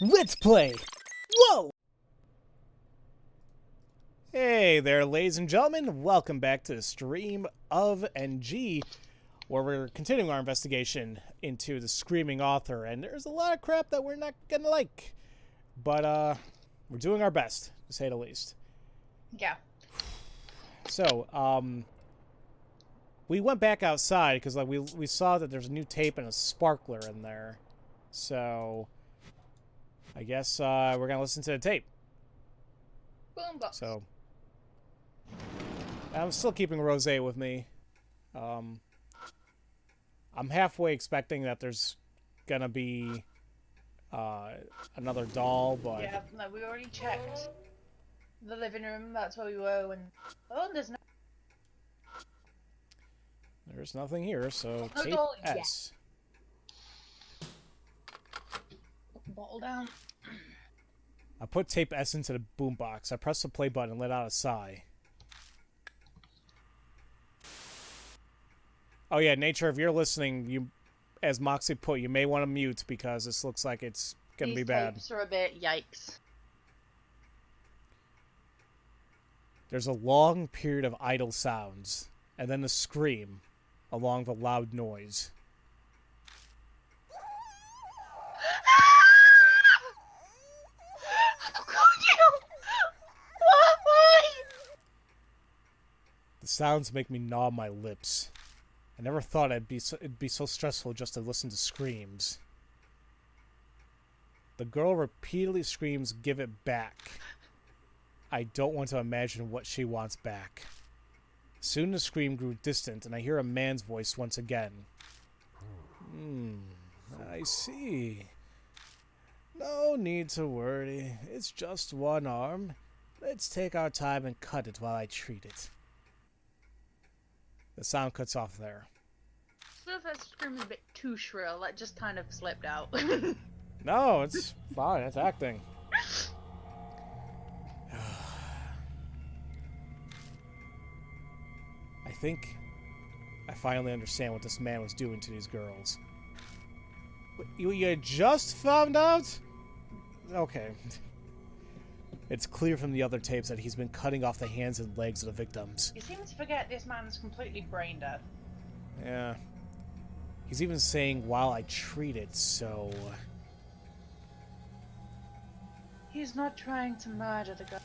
Let's play! Whoa! Hey there, ladies and gentlemen. Welcome back to the stream of NG, where we're continuing our investigation into the Screaming Author. And there's a lot of crap that we're not gonna like. But, we're doing our best, to say the least. Yeah. So, we went back outside because like we saw that there's a new tape and a sparkler in there. So, I guess we're gonna listen to the tape. Boombox. So, I'm still keeping Rosé with me. I'm halfway expecting that there's gonna be another doll, but Yeah, no, we already checked the living room. That's where we were when. Oh, there's no. there's nothing here. So No tape doll S. Put the bottle down. I put tape S into the boombox. I pressed the play button and let out a sigh. Oh yeah, Nature, if you're listening, you, as Moxie put, you may want to mute because this looks like it's gonna be bad. These tapes are a bit yikes. There's a long period of idle sounds, and then a scream, along the loud noise. How could you? Why? The sounds make me gnaw my lips. I never thought it'd be so stressful just to listen to screams. The girl repeatedly screams, "Give it back." I don't want to imagine what she wants back. Soon the scream grew distant, and I hear a man's voice once again. I see. No need to worry. It's just one arm. Let's take our time and cut it while I treat it. The sound cuts off there. So if that scream is a bit too shrill, that just kind of slipped out. No, it's fine. It's acting. I think I finally understand what this man was doing to these girls. You just found out? Okay. It's clear from the other tapes that he's been cutting off the hands and legs of the victims. You seem to forget this man's completely brain dead. Yeah. He's even saying, "while I treat it," so... He's not trying to murder the girl.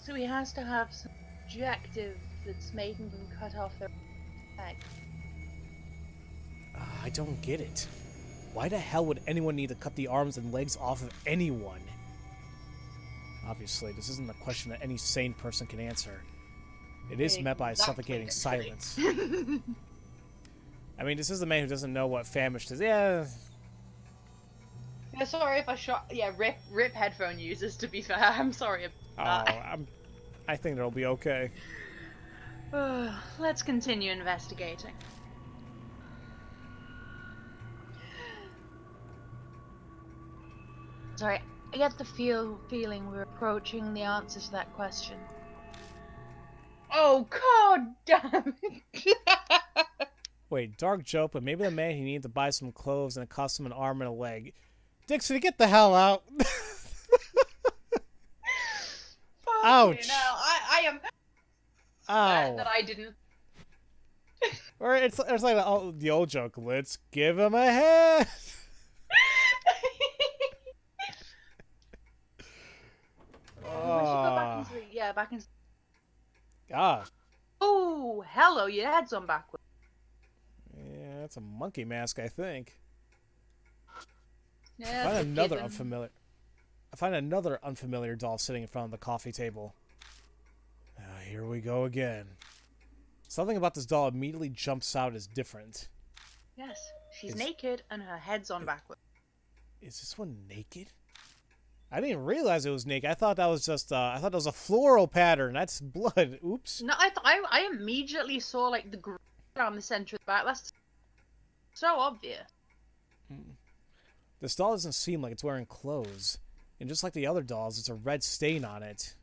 So he has to have some objective that's making them cut off their leg. I don't get it. Why the hell would anyone need to cut the arms and legs off of anyone? Obviously, this isn't a question that any sane person can answer. It is met by a suffocating silence. I mean, this is the man who doesn't know what famished is. Yeah. Yeah, sorry if I shot. Yeah, rip headphone users. To be fair, I'm sorry about that. I think they'll be okay. Let's continue investigating. Sorry, I get the feeling we're approaching the answers to that question. Oh, god damn it! Wait, dark joke, but maybe the man he needed to buy some clothes and it cost him an arm and a leg. Dixie, get the hell out! Ouch! No, I am. Ow! That I didn't. Or it's like the old joke. Let's give him a head. Back into. Ah. Oh, hello! Your head's on backwards. Yeah, that's a monkey mask, I think. Yeah, I find another unfamiliar doll sitting in front of the coffee table. Here we go again. Something about this doll immediately jumps out as different. Yes, she's naked and her head's on backwards. Is this one naked? I didn't realize it was naked. I thought that was just I thought that was a floral pattern. That's blood. Oops. No, I immediately saw like the green around the center of the back. That's so obvious. This doll doesn't seem like it's wearing clothes. And just like the other dolls, there's a red stain on it.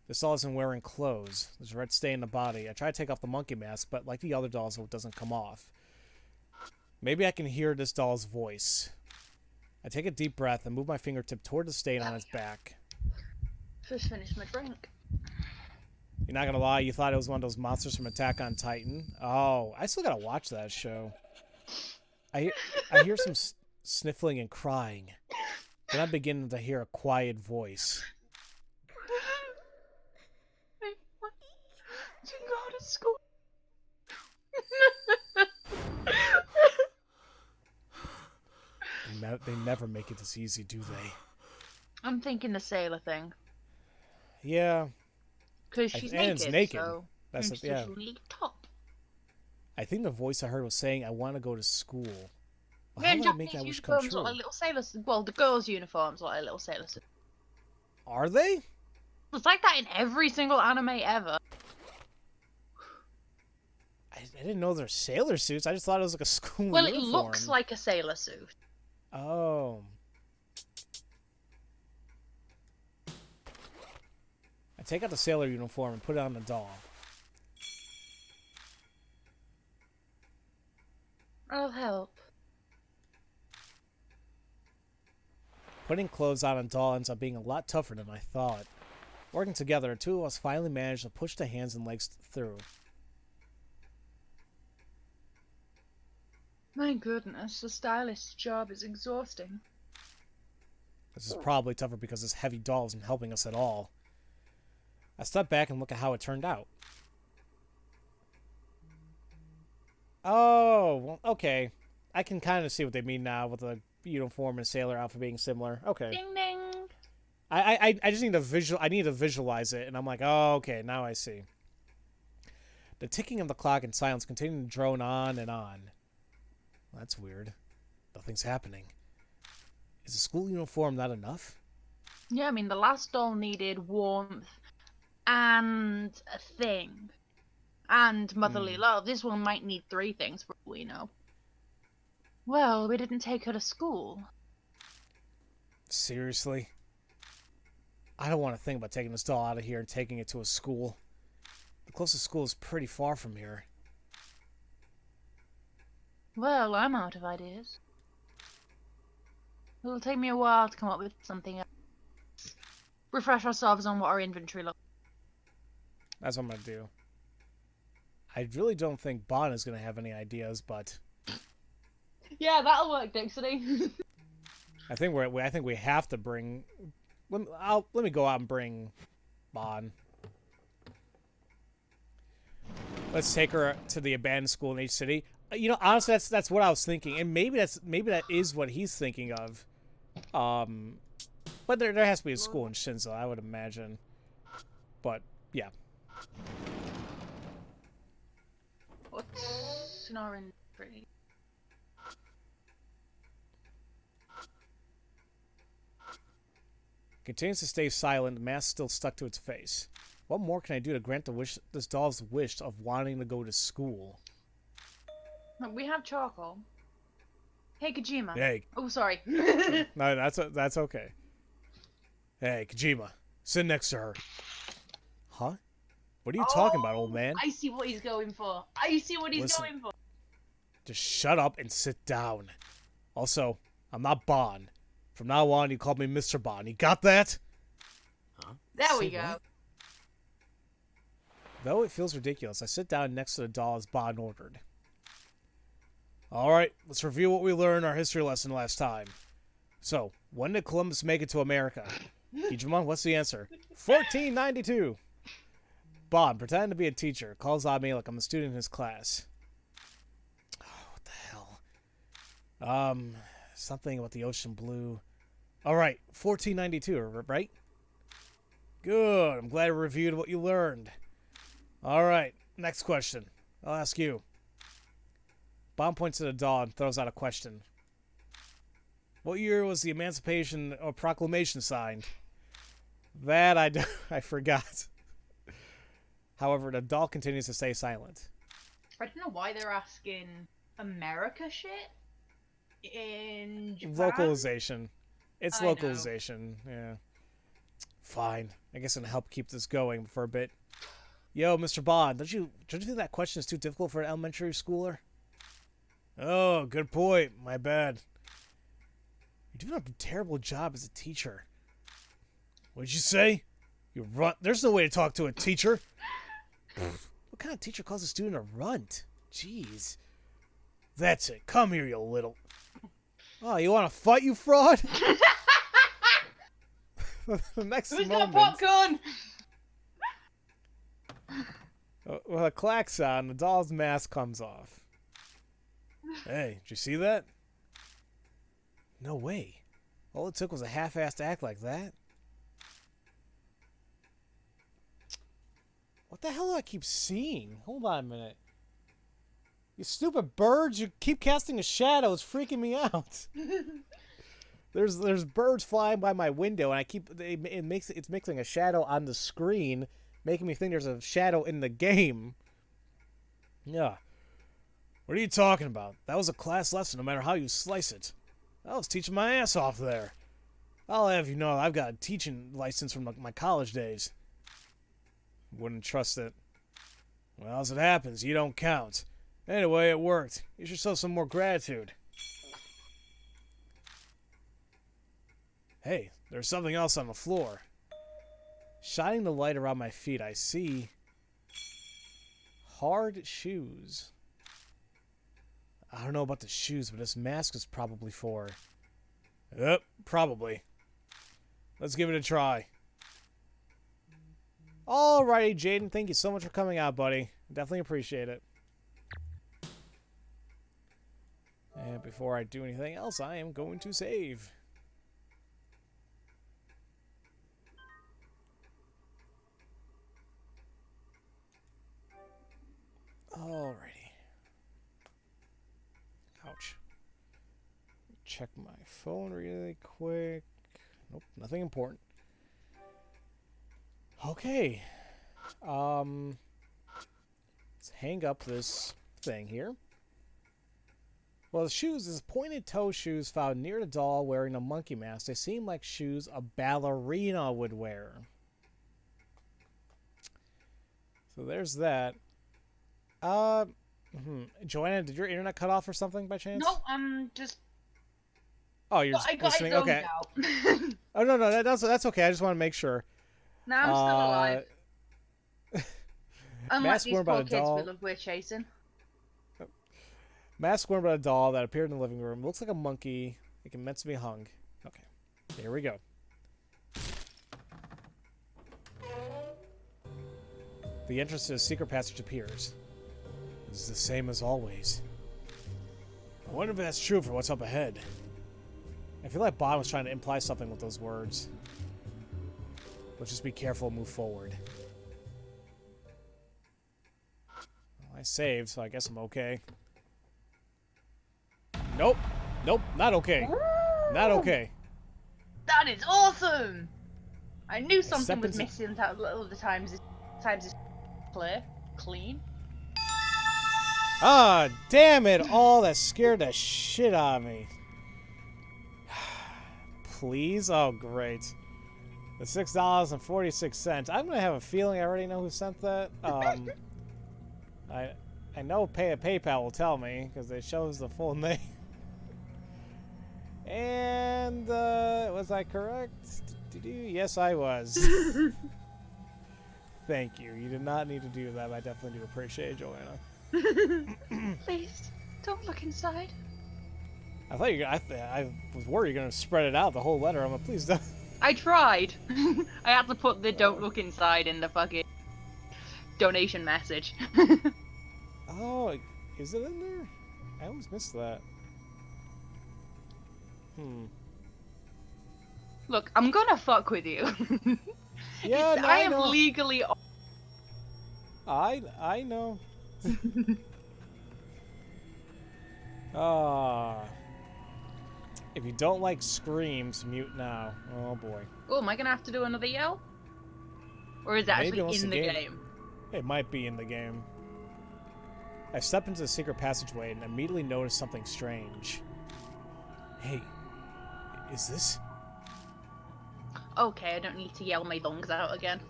This doll isn't wearing clothes. There's a red stain in the body. I try to take off the monkey mask, but like the other dolls, it doesn't come off. Maybe I can hear this doll's voice. I take a deep breath and move my fingertip toward the stain on its back. Just finished my drink. You're not gonna lie, you thought it was one of those monsters from Attack on Titan? Oh, I still gotta watch that show. I hear some sniffling and crying. Then I'm beginning to hear a quiet voice. I want to go to school. They never make it this easy, do they? I'm thinking the sailor thing. Yeah. Because she's and naked, it's naked. so That's it's yeah. usually top. I think the voice I heard was saying, "I want to go to school." Well, Yeah, how in would I make Japanese that wish come uniforms true? look like little sailors. Well, the girls' uniforms look like little sailors. Are they? It's like that in every single anime ever. I didn't know they're sailor suits. I just thought it was like a school Well, uniform. it looks like a sailor suit. Oh. I take out the sailor uniform and put it on the doll. I'll help. Putting clothes on a doll ends up being a lot tougher than I thought. Working together, the two of us finally managed to push the hands and legs through. My goodness, the stylist's job is exhausting. This is probably tougher because this heavy doll isn't helping us at all. I step back and look at how it turned out. Oh, well, okay. I can kind of see what they mean now with the uniform and sailor outfit being similar. Okay. Ding ding. I just need to I need to visualize it, and I'm like, oh, okay, now I see. The ticking of the clock and silence continue to drone on and on. Well, that's weird. Nothing's happening. Is a school uniform not enough? Yeah, I mean, the last doll needed warmth and a thing. And motherly love. This one might need 3 things, for all we know. Well, we didn't take her to school. Seriously? I don't want to think about taking this doll out of here and taking it to a school. The closest school is pretty far from here. Well, I'm out of ideas. It'll take me a while to come up with something else. Refresh ourselves on what our inventory looks like. That's what I'm going to do. I really don't think Bon is going to have any ideas, but Yeah, that'll work, Dixie. I think we have to bring. Let me go out and bring Bon. Let's take her to the abandoned school in H City. You know, honestly, that's what I was thinking, and maybe that is what he's thinking of. But there has to be a school in Shinzo, I would imagine. But yeah. What's in our inventory? Continues to stay silent, the mask still stuck to its face. What more can I do to grant this doll's wish of wanting to go to school? We have charcoal. Hey, Kojima. Hey. Oh, sorry. No, that's okay. Hey, Kojima, sit next to her. Huh? What are you talking about, old man? I see what he's going for. I see what he's Listen. going for. Just shut up and sit down. Also, I'm not Bon. From now on, you call me Mr. Bon. You got that? Huh? There we go. What? Though it feels ridiculous, I sit down next to the doll as Bon ordered. Alright, let's review what we learned in our history lesson last time. So, when did Columbus make it to America? Kijima, what's the answer? 1492. Bon, pretending to be a teacher, calls on me like I'm a student in his class. Oh, what the hell? Something about the ocean blue. Alright, 1492, right? Good, I'm glad I reviewed what you learned. Alright, next question. I'll ask you. Bon points to the doll and throws out a question. What year was the Emancipation or Proclamation signed? That I forgot. However, the doll continues to stay silent. I don't know why they're asking America shit in Japan. Localization. It's I know. localization, yeah. Fine. I guess I'm gonna help keep this going for a bit. Yo, Mr. Bond, don't you think that question is too difficult for an elementary schooler? Oh, good point. My bad. You're doing a terrible job as a teacher. What'd you say? You runt. There's no way to talk to a teacher. What kind of teacher calls a student a runt? Jeez. That's it. Come here, you little... Oh, you want to fight, you fraud? The next Who's moment... got popcorn? With a clack sound, the doll's mask comes off. Hey, did you see that? No way. All it took was a half-assed act like that. What the hell do I keep seeing? Hold on a minute. You stupid birds, you keep casting a shadow. It's freaking me out. There's birds flying by my window, and it's mixing a shadow on the screen, making me think there's a shadow in the game. Yeah. What are you talking about? That was a class lesson, no matter how you slice it. I was teaching my ass off there. I'll have you know I've got a teaching license from my college days. Wouldn't trust it. Well, as it happens, you don't count. Anyway, it worked. You should show some more gratitude. Hey, there's something else on the floor. Shining the light around my feet, I see hard shoes. I don't know about the shoes, but this mask is probably for... Yep, probably. Let's give it a try. Alrighty, Jaden, thank you so much for coming out, buddy. Definitely appreciate it. And before I do anything else, I am going to save. Alrighty. Ouch. Check my phone really quick. Nope, nothing important. Okay. Let's hang up this thing here. Well, the shoes is pointed toe shoes found near the doll wearing a monkey mask. They seem like shoes a ballerina would wear. So there's that. Joanna, did your internet cut off or something by chance? No, I'm just... Oh, you're just listening? Okay. Out. Oh, no, that's okay. I just want to make sure. No, I'm still alive. Unlike Mask these worn by poor a kids doll. we're chasing. Mask worn by a doll that appeared in the living room. Looks like a monkey. It can meant to be hung. Okay. Here we go. The entrance to the secret passage appears. It's the same as always. I wonder if that's true for what's up ahead. I feel like Bond was trying to imply something with those words. Let's just be careful and move forward. Well, I saved, so I guess I'm okay. Nope. Nope, not okay. Not okay. That is awesome! I knew something was missing that little of the times it's clear. Clean. Ah, damn it! Oh, that scared the shit out of me. Please? Oh, great. The $6.46. I'm gonna have a feeling I already know who sent that. I know PayPal will tell me because it shows the full name. And was I correct? Yes, I was. Thank you. You did not need to do that. But I definitely do appreciate it, Joanna. Please, don't look inside. I thought I was worried you're gonna spread it out the whole letter. I'm like, please don't. I tried. I had to put the "don't look inside" in the fucking donation message. Oh, is it in there? I always missed that. Look, I'm gonna fuck with you. Yeah, no, I I am know. legally. I know. Ah. If you don't like screams, mute now. Oh boy. Oh, am I gonna have to do another yell? Or is that Maybe actually in the game? It might be in the game. I stepped into the secret passageway and immediately noticed something strange. Hey, is this? Okay, I don't need to yell my lungs out again.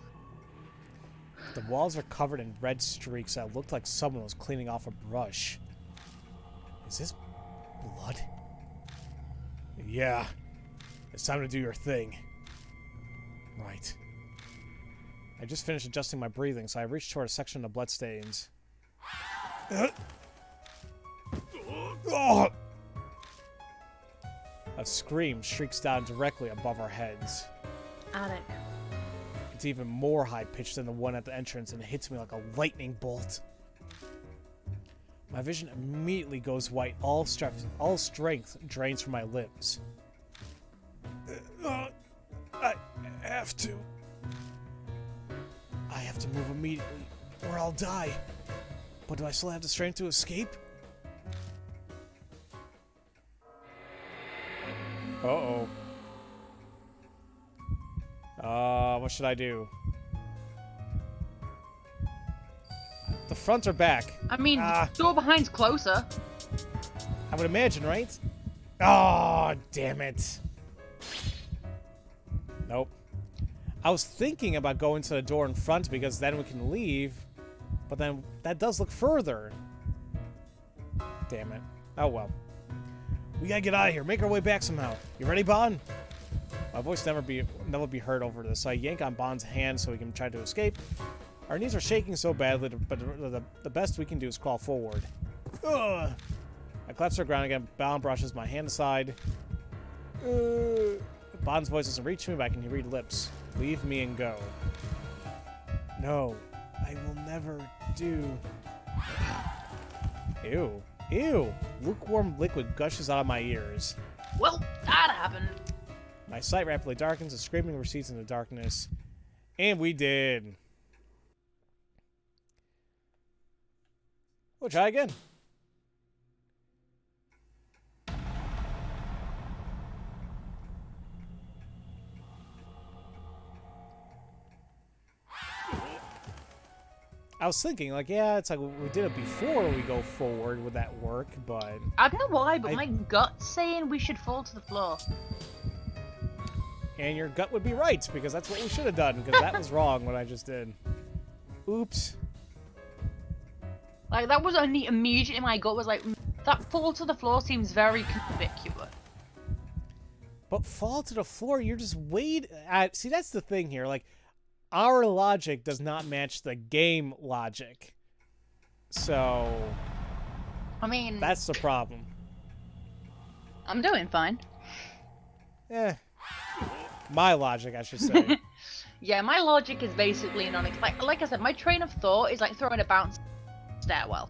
The walls are covered in red streaks that looked like someone was cleaning off a brush. Is this blood? Yeah. It's time to do your thing. Right. I just finished adjusting my breathing, so I reached toward a section of bloodstains. Oh! A scream shrieks down directly above our heads. Alec. It's even more high-pitched than the one at the entrance and hits me like a lightning bolt. My vision immediately goes white. All strength drains from my limbs. I have to. I have to move immediately, or I'll die. But do I still have the strength to escape? Uh-oh. What should I do? The front or back? I mean, door behind's closer. I would imagine, right? Oh, damn it. Nope. I was thinking about going to the door in front because then we can leave, but then that does look further. Damn it. Oh well. We gotta get out of here. Make our way back somehow. You ready, Bond? My voice never be heard over this, so I yank on Bond's hand so he can try to escape. Our knees are shaking so badly, but the best we can do is crawl forward. Ugh. I collapse to the ground again. Bond brushes my hand aside. Bond's voice doesn't reach me, but I can read lips. Leave me and go. No, I will never do. Ew. Ew. Lukewarm liquid gushes out of my ears. Well, that happened. My sight rapidly darkens, and screaming recedes into darkness. And we did. We'll try again. I was thinking, like, yeah, it's like we did it before we go forward. Would that work? But I don't know why, but my gut's saying we should fall to the floor. And your gut would be right, because that's what we should have done, because that was wrong what I just did. Oops. Like, that was only immediately my gut was like, that fall to the floor seems very conspicuous. But fall to the floor, you're just see, that's the thing here. Like, our logic does not match the game logic. So, I mean, that's the problem. I'm doing fine. My logic, I should say. Yeah, my logic is basically like I said, my train of thought is like throwing a bounce stairwell.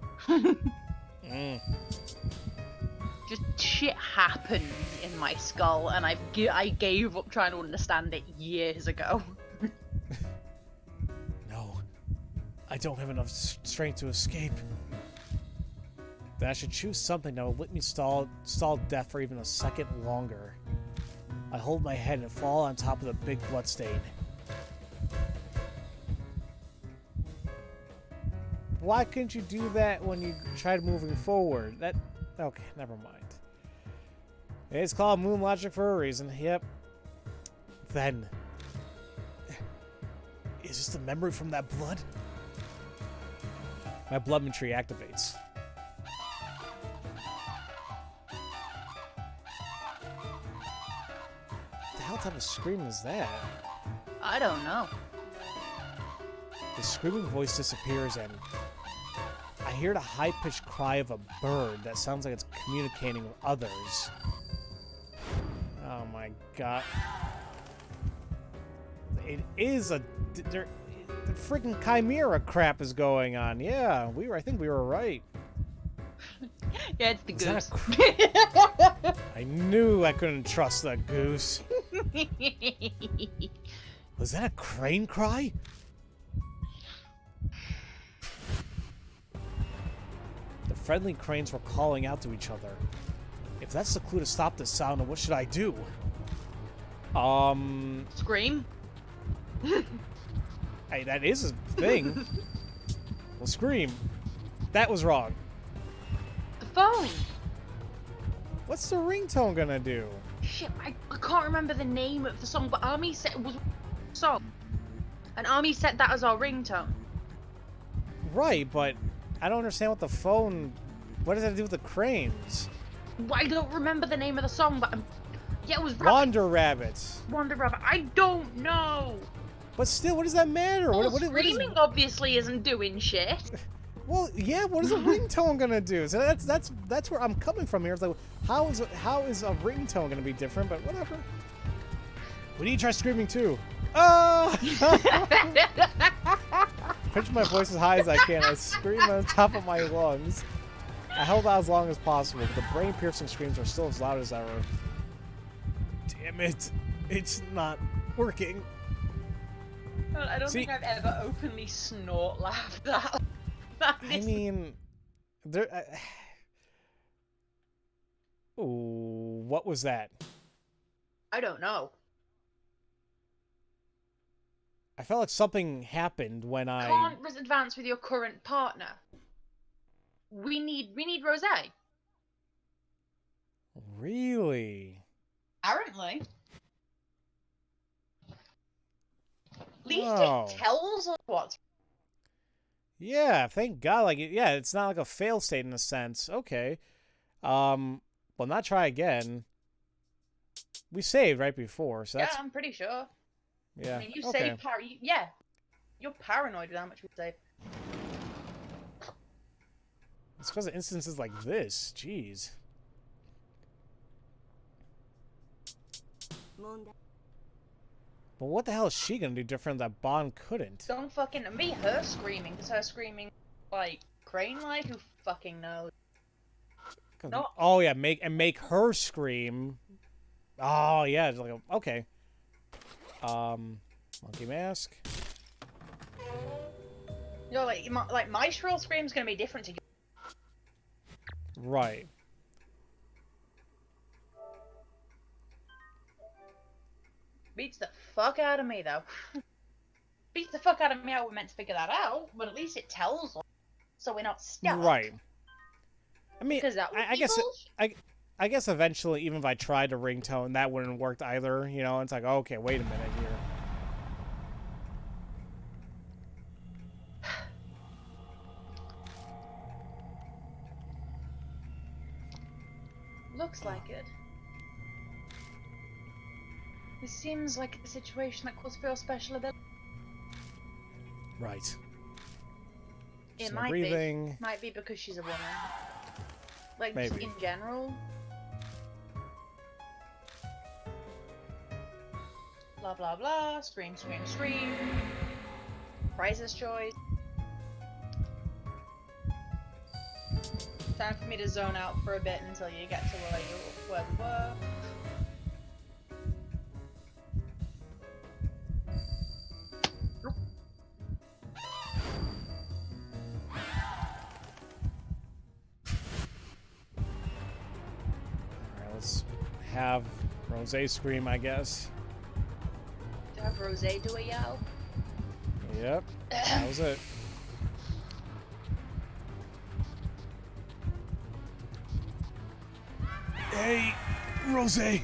Just shit happens in my skull, and I gave up trying to understand it years ago. No, I don't have enough strength to escape. Then I should choose something that will let me stall death for even a second longer. I hold my head and fall on top of the big bloodstain. Why couldn't you do that when you tried moving forward? Okay, never mind. It's called moon logic for a reason. Yep. Then, is this the memory from that blood? My blood tree activates. What type of scream is that? I don't know. The screaming voice disappears and I hear the high-pitched cry of a bird that sounds like it's communicating with others. Oh my god. It is the freaking chimera crap is going on. Yeah, I think we were right. Yeah, it's the goose. I knew I couldn't trust that goose. Was that a crane cry? The friendly cranes were calling out to each other. If that's the clue to stop this sound, then what should I do? Scream? Hey, that is a thing. Well, scream. That was wrong. The phone! What's the ringtone gonna do? Shit, I can't remember the name of the song, but Army said it was a song. And Army set that as our ringtone. Right, but I don't understand what the phone What does that do with the cranes? I don't remember the name of the song, but yeah, it was Wander rabbits. Wander Rabbit. I don't know. But still, what does that matter? Well, What screaming obviously isn't doing shit. Well, yeah. What is a ringtone gonna do? So that's where I'm coming from here. It's like, how is a ringtone gonna be different? But whatever. We need to try screaming too. Oh! Pitch my voice as high as I can. I scream on the top of my lungs. I held out as long as possible, but the brain-piercing screams are still as loud as ever. Damn it! It's not working. I don't think I've ever openly snort laughed at. I mean, there. Ooh, what was that? I don't know. I felt like something happened when I Can't advance with your current partner. We need Rose. Really. Apparently. At least it tells us what's. Yeah, thank God. Like, yeah, it's not like a fail state in a sense. Okay. Well, not try again. We saved right before, so that's. Yeah, I'm pretty sure. Yeah. I mean, you saved yeah. You're paranoid with how much we saved. It's because of instances like this. Jeez. But what the hell is she gonna do different that Bond couldn't? Don't fucking be her screaming, because her screaming like crane-like. Who fucking knows? No. Oh yeah, make her scream. Oh yeah, it's like okay. Monkey mask. You know, like my shrill scream's gonna be different to you. Right. Beats the fuck out of me, though. Beats the fuck out of me how we're meant to figure that out, but at least it tells us, so we're not stuck. Right. I mean, I I guess eventually, even if I tried a ringtone, that wouldn't have worked either. You know, it's like, okay, wait a minute here. Looks like it. This seems like a situation that calls for your special ability. Right. It might be. Might be because she's a woman. Like, maybe. In general. Blah blah blah. Scream, scream, scream. Prizes choice. Time for me to zone out for a bit until you get to where we were. Alright, let's have Rosé scream, I guess. To have Rosé do a yell? Yep, that was it. Hey, Rosé!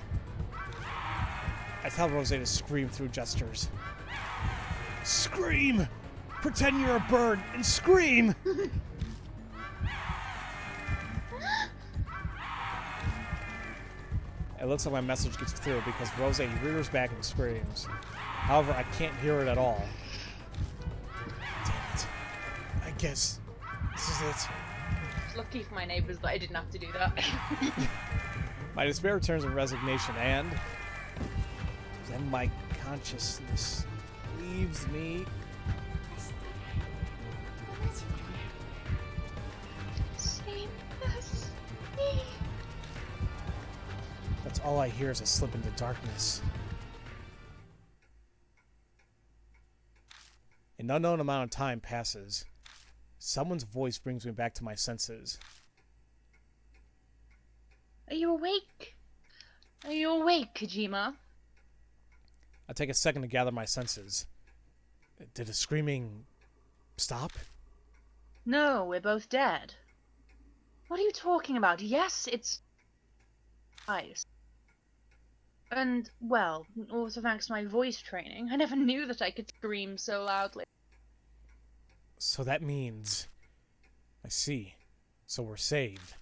I tell Rosé to scream through gestures. Scream! Pretend you're a bird and scream! It looks like my message gets through because Rosé rears back and screams. However, I can't hear it at all. Damn it. I guess this is it. Lucky for my neighbors that I didn't have to do that. My despair turns in resignation, and then my consciousness leaves me. Same as me. That's all I hear as I slip into darkness. An unknown amount of time passes. Someone's voice brings me back to my senses. Are you awake? Are you awake, Kojima? I take a second to gather my senses. Did the screaming stop? No, we're both dead. What are you talking about? Yes, it's ice. And, well, also thanks to my voice training, I never knew that I could scream so loudly. So that means... I see. So we're saved.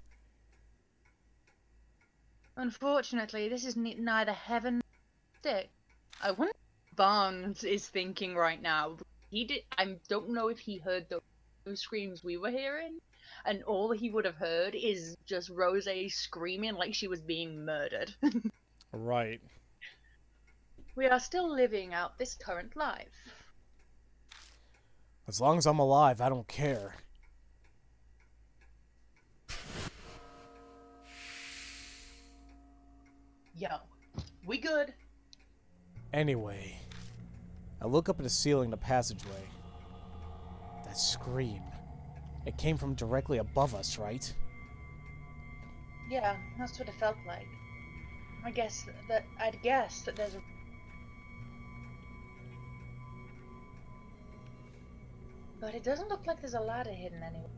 Unfortunately, this is neither heaven nor stick. I wonder what Barnes is thinking right now. I don't know if he heard those screams we were hearing, and all he would have heard is just Rose screaming like she was being murdered. Right. We are still living out this current life. As long as I'm alive, I don't care. Yo, we good? Anyway, I look up at the ceiling of the passageway. That scream. It came from directly above us, right? Yeah, that's what it felt like. I'd guess that there's a... But it doesn't look like there's a ladder hidden anywhere.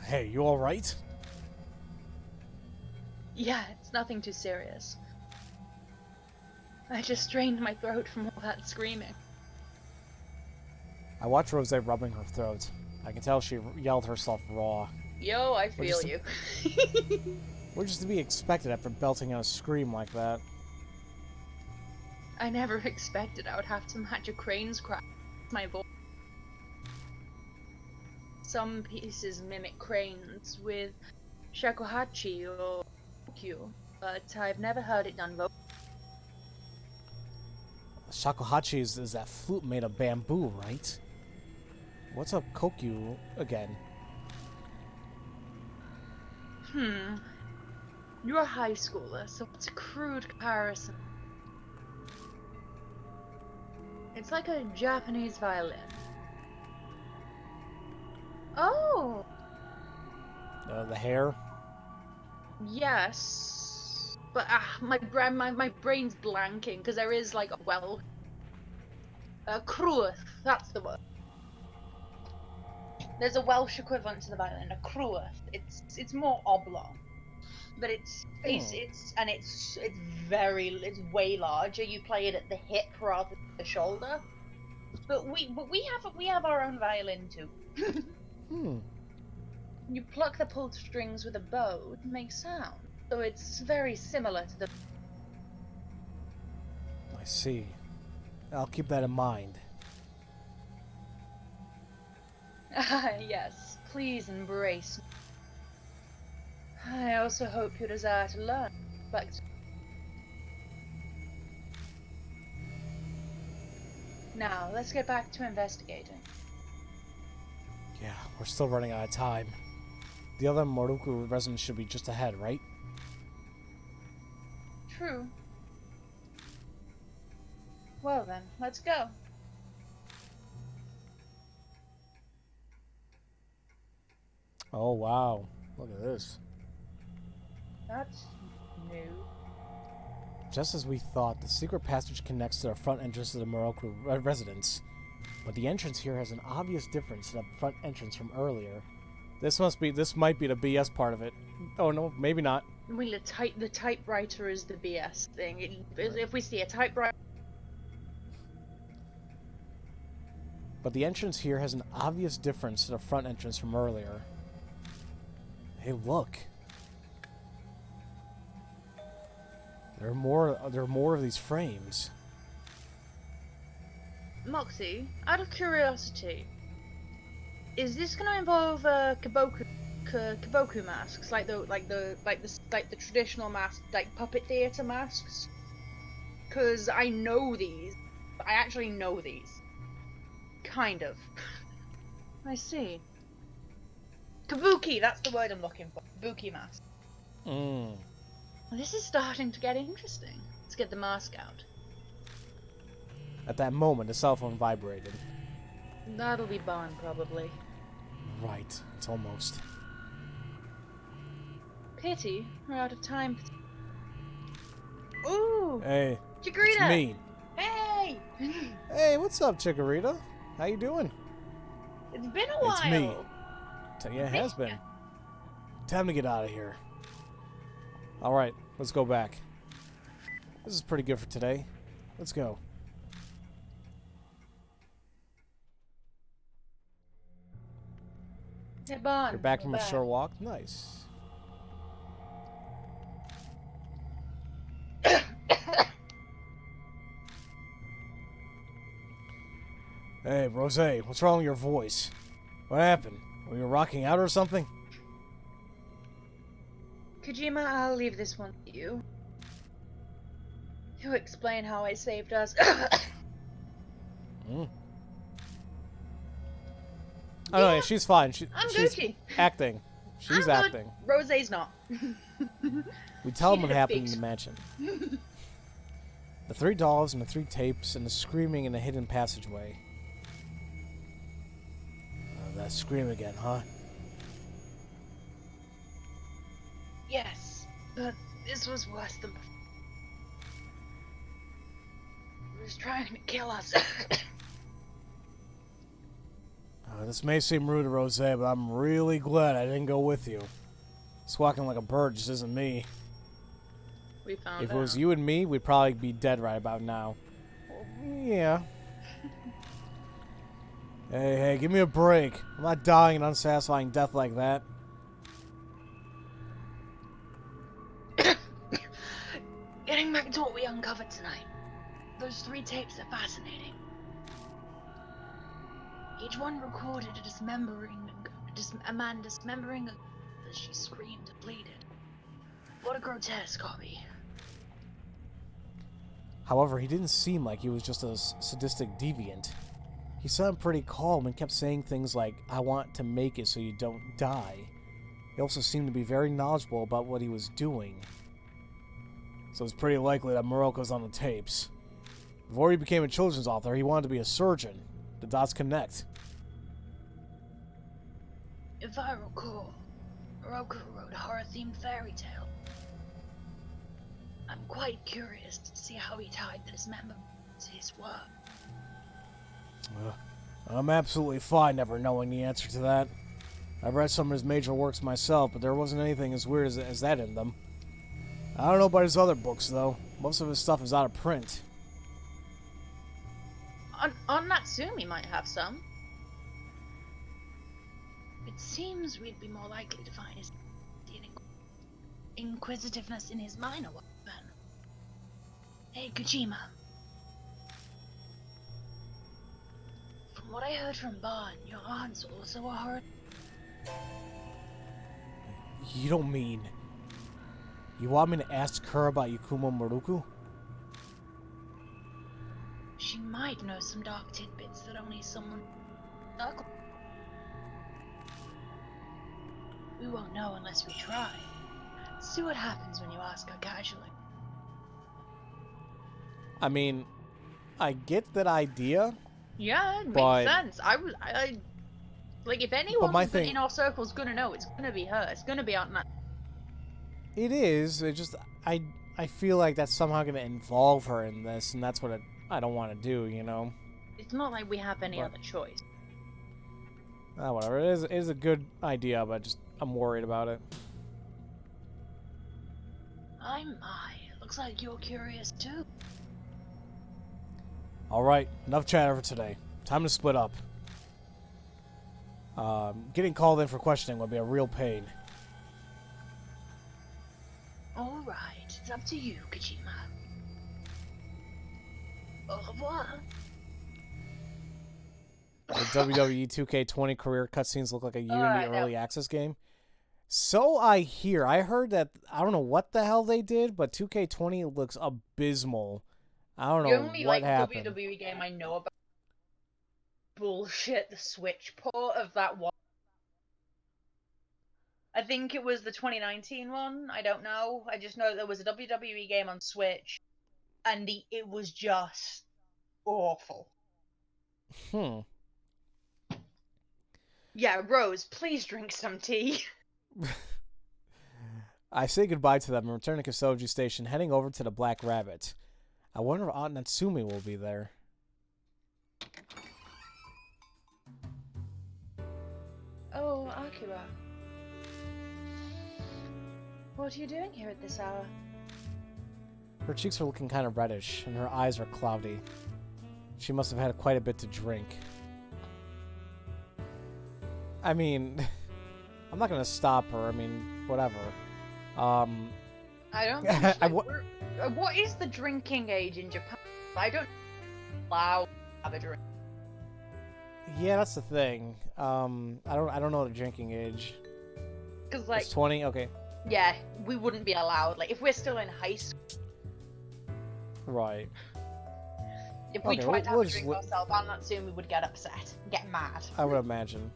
Hey, you alright? Yeah, it's nothing too serious. I just strained my throat from all that screaming. I watch Rose rubbing her throat. I can tell she yelled herself raw. Yo, I feel you. Which is to be expected after belting out a scream like that. I never expected I would have to match a crane's cry with my voice. Some pieces mimic cranes with shakuhachi or kokyu, but I've never heard it done vocally. Shakuhachi is that flute made of bamboo, right? What's a kokyu again? You're a high schooler, so it's a crude comparison. It's like a Japanese violin. Oh! The hair? Yes. But my brain's blanking, because there is like a Kruith, that's the word. There's a Welsh equivalent to the violin, a Kruith. It's more oblong. But it's way larger. You play it at the hip rather than the shoulder. But we have our own violin too. You pluck the pulled strings with a bow to make sound. So it's very similar to the... I see. I'll keep that in mind. Yes, please embrace me. I also hope you desire to learn. Now, let's get back to investigating. Yeah, we're still running out of time. The other Moroku residence should be just ahead, right? True. Well then, let's go. Oh wow, look at this. That's new. Just as we thought, the secret passage connects to the front entrance to the Moroku residence. But the entrance here has an obvious difference to the front entrance from earlier. This might be the BS part of it. Oh no, maybe not. I mean, the typewriter is the BS thing. If we see a typewriter... But the entrance here has an obvious difference to the front entrance from earlier. Hey, look. There are more of these frames. Moxie, out of curiosity, is this going to involve kabuki masks, like the traditional masks, like puppet theater masks? Because I know these. I actually know these. Kind of. I see. Kabuki, that's the word I'm looking for. Kabuki mask. This is starting to get interesting. Let's get the mask out. At that moment, the cell phone vibrated. That'll be Bon, probably. Right, it's almost. Pity, we're out of time. Ooh! Hey, Chikorita! it's me. Hey! Hey, what's up, Chikorita? How you doing? It's been a while! It's me. Yeah, it has been. Time to get out of here. Alright, let's go back. This is pretty good for today. Let's go. Hey, Bon. You're back we're from a short walk? Nice. Hey, Rose, what's wrong with your voice? What happened? Were you rocking out or something? Kojima, I'll leave this one to you. To explain how it saved us. Mm. Oh, no, yeah, she's fine. She's Gucci. acting. She's I'm acting. good. Rose's not. We tell She them what did a happened in big the mansion. The 3 dolls and the 3 tapes and the screaming in a hidden passageway. That scream again, huh? Yes, but this was worse than before. He was trying to kill us. This may seem rude to Rose, but I'm really glad I didn't go with you. Squawking like a bird just isn't me. We found If it was you and me, we'd probably be dead right about now. Well, yeah. Hey, give me a break. I'm not dying an unsatisfying death like that. Getting back to what we uncovered tonight. Those 3 tapes are fascinating. Each one recorded a man dismembering as she screamed and pleaded. What a grotesque hobby. However, he didn't seem like he was just a sadistic deviant. He sounded pretty calm and kept saying things like, I want to make it so you don't die. He also seemed to be very knowledgeable about what he was doing. So it's pretty likely that Moroko's on the tapes. Before he became a children's author, he wanted to be a surgeon. The dots connect. If I recall, Moroku wrote a horror-themed fairy tale. I'm quite curious to see how he tied this member to his work. I'm absolutely fine never knowing the answer to that. I've read some of his major works myself, but there wasn't anything as weird as that in them. I don't know about his other books, though. Most of his stuff is out of print. On Natsumi might have some. It seems we'd be more likely to find his inquisitiveness in his minor work, then. Hey, Kojima. From what I heard from Bon, your aunt's also a horror... You don't mean... You want me to ask her about Yakumo Moroku? She might know some dark tidbits that only someone... We won't know unless we try. See what happens when you ask her casually. I mean, I get that idea. Yeah, it but... makes sense. I like, if anyone in our circle's gonna know, it's gonna be her. It's gonna be Aunt Nat. It is. It just... I feel like that's somehow going to involve her in this, and that's what I don't want to do, you know? It's not like we have any other choice. Whatever. It is a good idea, but I'm worried about it. It looks like you're curious too. Alright, enough chatter for today. Time to split up. Getting called in for questioning would be a real pain. Alright, it's up to you, Kojima. Au revoir. The WWE 2K20 career cutscenes look like a Unity early access game. So I hear. I heard that, I don't know what the hell they did, but 2K20 looks abysmal. I don't know what happened. The only WWE game I know about bullshit, the Switch port of that one. I think it was the 2019 one. I don't know. I just know there was a WWE game on Switch, and it was just awful. Yeah, Rose, please drink some tea. I say goodbye to them and return to Kisoji Station, heading over to the Black Rabbit. I wonder if Aunt Natsumi will be there. Oh, Akira. What are you doing here at this hour? Her cheeks are looking kind of reddish, and her eyes are cloudy. She must have had quite a bit to drink. I mean, I'm not gonna stop her. I mean, whatever. I don't think what is the drinking age in Japan? I don't allow to have a drink. Yeah, that's the thing. I don't know the drinking age. Because like It's 20. Okay. yeah, we wouldn't be allowed. Like if we're still in high school, Right. if we Okay, tried to have we'll a drink just ourselves, I'm not assuming we would get upset, get mad. I would imagine.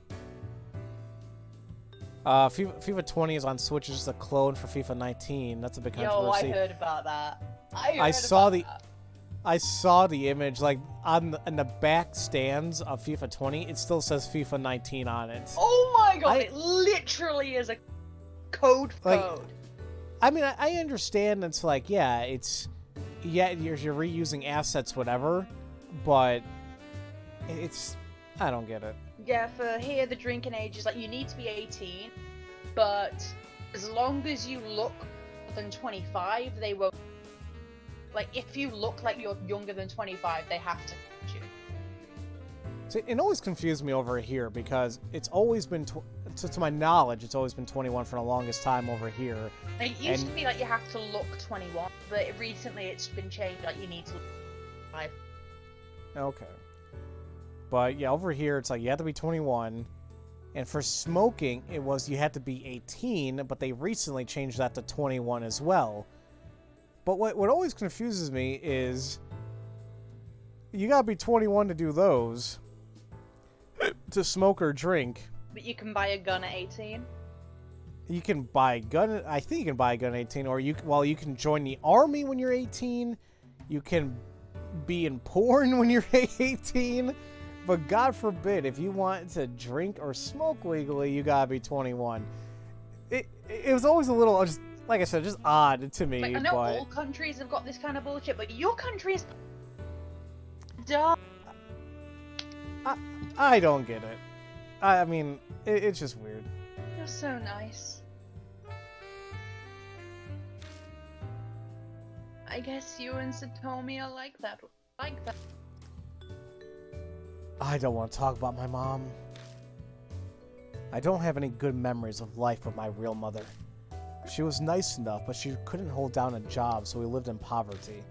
FIFA 20 is on Switch. It's just a clone for FIFA 19. That's a big controversy. Yo, I heard about that. I saw the image, like in the back stands of FIFA 20. It still says FIFA 19 on it. Oh my god! It literally is a code. I mean, I understand. It's like, yeah, you're reusing assets, whatever, but it's I don't get it. Yeah, for here the drinking age is like you need to be 18, but as long as you look more than 25, they won't. Like if you look like you're younger than 25, they have to catch you. See, it always confused me over here because it's always been, to my knowledge, it's always been 21 for the longest time over here. Like, it used to be like you have to look 21, but recently it's been changed. Like you need to look 5. Okay. But yeah, over here it's like you have to be 21, and for smoking it was you had to be 18, but they recently changed that to 21 as well. But what always confuses me is you gotta be 21 to do those, to smoke or drink. But you can buy a gun at 18. You can buy a gun. I think you can buy a gun at 18, or you can join the army when you're 18. You can be in porn when you're 18. But God forbid, if you want to drink or smoke legally, you gotta be 21. It was always a little, just like I said, just odd to me. Like, I know all countries have got this kind of bullshit, but your country is dumb. I don't get it. I mean, it's just weird. You're so nice. I guess you and Satomi are like that. I don't want to talk about my mom. I don't have any good memories of life with my real mother. She was nice enough, but she couldn't hold down a job, so we lived in poverty.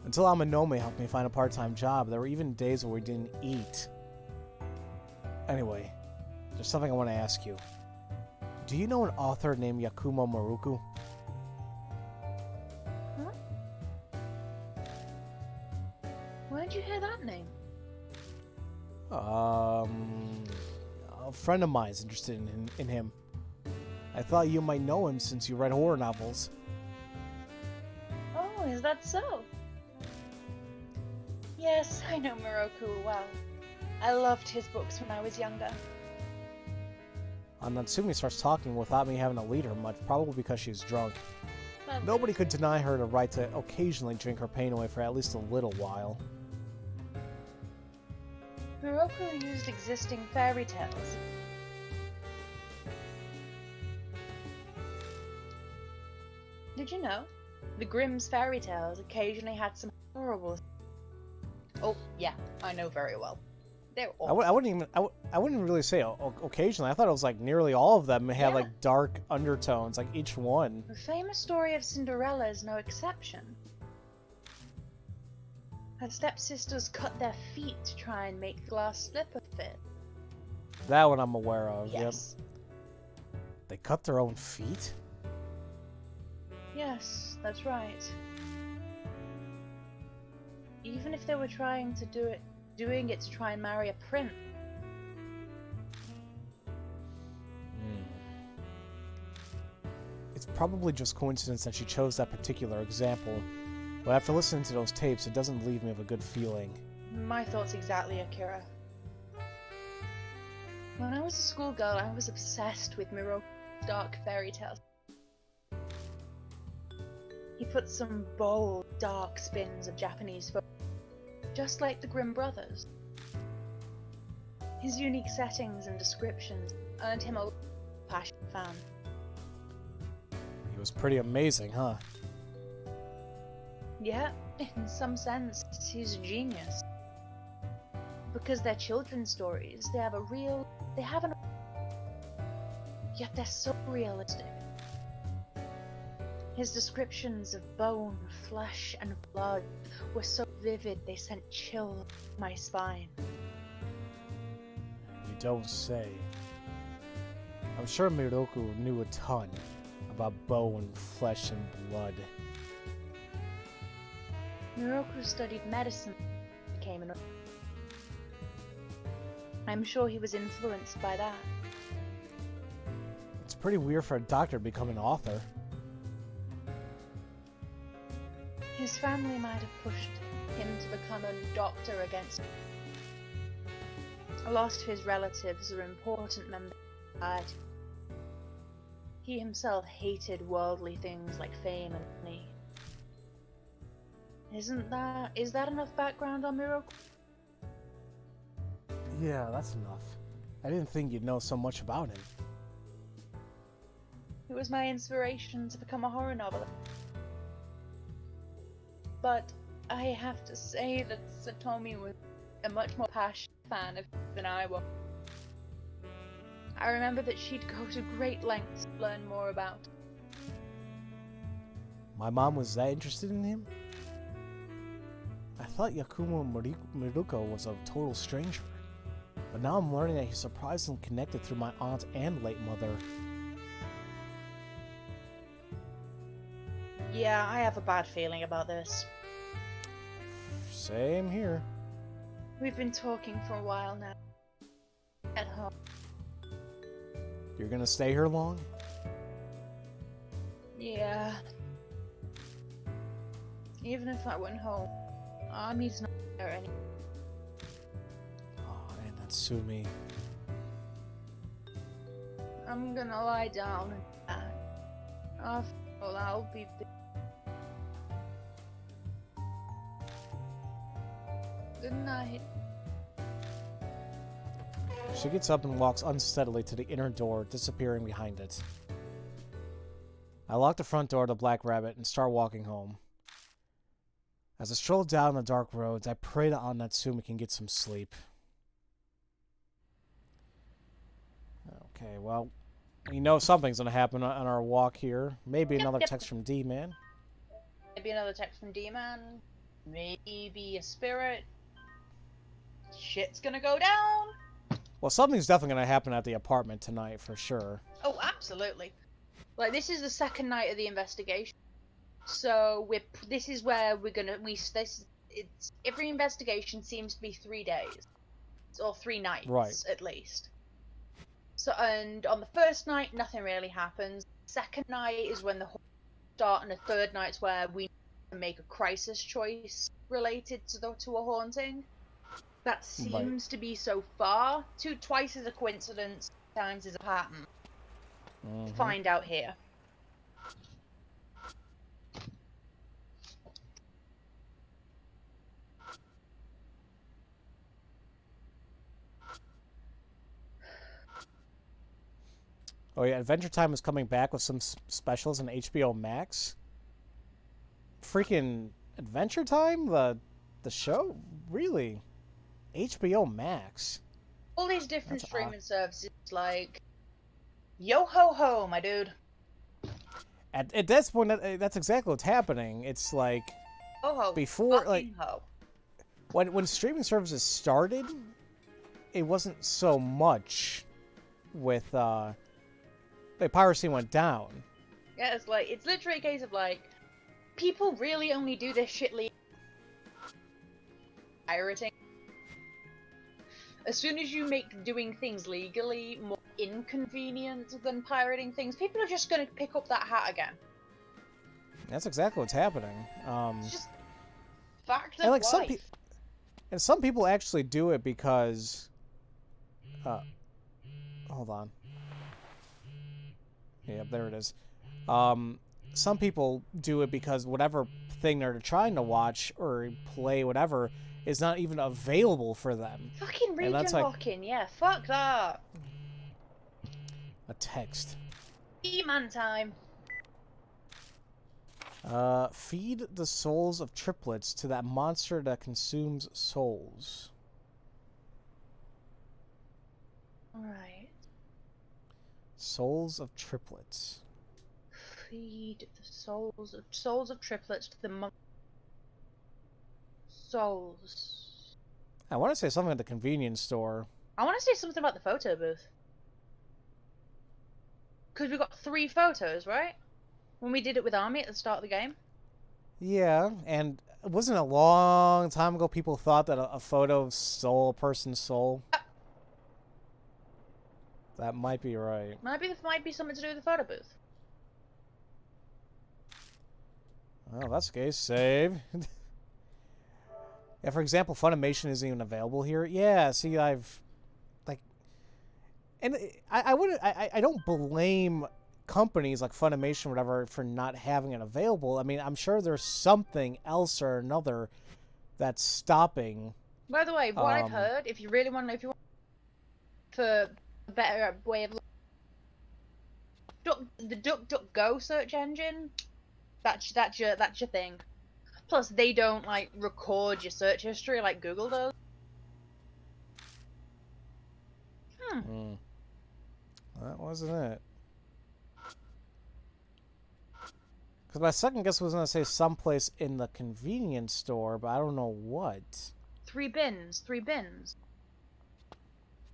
Until Amanome helped me find a part-time job, there were even days where we didn't eat. Anyway, there's something I want to ask you. Do you know an author named Yakumo Maruku? Huh? Where'd you hear that name? A friend of mine is interested in him. I thought you might know him since you read horror novels. Oh, is that so? Yes, I know Moroku well. I loved his books when I was younger. Natsumi starts talking without me having to lead her much, probably because she's drunk. Well, Nobody could deny her the right to occasionally drink her pain away for at least a little while. Moroku used existing fairy tales. Did you know? The Grimm's fairy tales occasionally had some horrible... Oh, yeah, I know very well. They're awful. I wouldn't really say occasionally. I thought it was like nearly all of them had like dark undertones, like each one. The famous story of Cinderella is no exception. Her stepsisters cut their feet to try and make the glass slipper fit. That one I'm aware of. Yes. Yep. They cut their own feet? Yes, that's right. Even if they were trying to doing it to try and marry a prince. It's probably just coincidence that she chose that particular example, but after listening to those tapes, it doesn't leave me with a good feeling. My thoughts exactly, Akira. When I was a schoolgirl, I was obsessed with Miroku's dark fairy tales. He put some bold, dark spins of Japanese folk, just like the Grimm brothers. His unique settings and descriptions earned him a passionate fan. He was pretty amazing, huh? Yeah, in some sense, he's a genius. Because they're children's stories, they have yet they're so realistic. His descriptions of bone, flesh, and blood were so vivid they sent chills up my spine. You don't say. I'm sure Miroku knew a ton about bone, flesh, and blood. Miroku studied medicine when he became an... I'm sure he was influenced by that. It's pretty weird for a doctor to become an author. His family might have pushed him to become a doctor against him. A lot of his relatives are important members of society. He himself hated worldly things like fame and money. Is that enough background on Miroku? Yeah, that's enough. I didn't think you'd know so much about him. It was my inspiration to become a horror novelist. But I have to say that Satomi was a much more passionate fan of him than I was. I remember that she'd go to great lengths to learn more about him. My mom was that interested in him? I thought Yakumo Miruko was a total stranger. But now I'm learning that he's surprisingly connected through my aunt and late mother. Yeah, I have a bad feeling about this. Same here. We've been talking for a while now. At home. You're gonna stay here long? Yeah. Even if I went home, Ami's not there anymore. Oh, and Natsumi. I'm gonna lie down and die. After all, I'll be busy. Good night. She gets up and walks unsteadily to the inner door, disappearing behind it. I lock the front door to Black Rabbit and start walking home. As I stroll down the dark roads, I pray that Aunt Natsumi can get some sleep. Okay, well, we know something's gonna happen on our walk here. Maybe another text from D-Man. Maybe another text from D-Man. Maybe a spirit. Shit's gonna go down. Well, something's definitely gonna happen at the apartment tonight for sure. Oh, absolutely. Like, this is the second night of the investigation, so this is where we're gonna it's every investigation seems to be 3 days or 3 nights, right, at least. So, and on the first night, nothing really happens. Second night is when the whole start, and the third night's where we make a crisis choice related to a haunting. That seems to be so far. Twice is a coincidence, times is a pattern. Find out here. Oh yeah, Adventure Time is coming back with some specials on HBO Max. Freaking Adventure Time? The show? Really? HBO Max? All these different streaming services, like... Yo ho ho, my dude. At this point, that's exactly what's happening. It's like... Ho ho. Before, like... Ho. When streaming services started, it wasn't so much with, the piracy went down. Yeah, it's literally a case of, like, people really only do this shit pirating. As soon as you make doing things legally more inconvenient than pirating things, people are just gonna pick up that hat again. That's exactly what's happening. It's just fact of and like life. some people actually do it because hold on. Yeah, there it is. Some people do it because whatever thing they're trying to watch or play, whatever, is not even available for them. Fucking region locking, yeah, fuck that. A text. E-man time. Feed the souls of triplets to that monster that consumes souls. Alright. Souls of triplets. Feed the souls of triplets to the monk. Souls. I want to say something at the convenience store. I want to say something about the photo booth. Because we got 3 photos, right? When we did it with Army at the start of the game. Yeah, and it wasn't a long time ago people thought that a photo stole a person's soul. That might be right. Might be something to do with the photo booth. Oh, that's okay. Save. Yeah, for example, Funimation isn't even available here. Yeah, see, I've like, and I don't blame companies like Funimation or whatever for not having it available. I mean, I'm sure there's something else or another that's stopping. By the way, what I've heard, if you really want to know, if you want for a better way of the DuckDuckGo search engine, that's your thing. Plus, they don't like record your search history like Google does. That wasn't it. Because my second guess was going to say someplace in the convenience store, but I don't know what. 3 bins.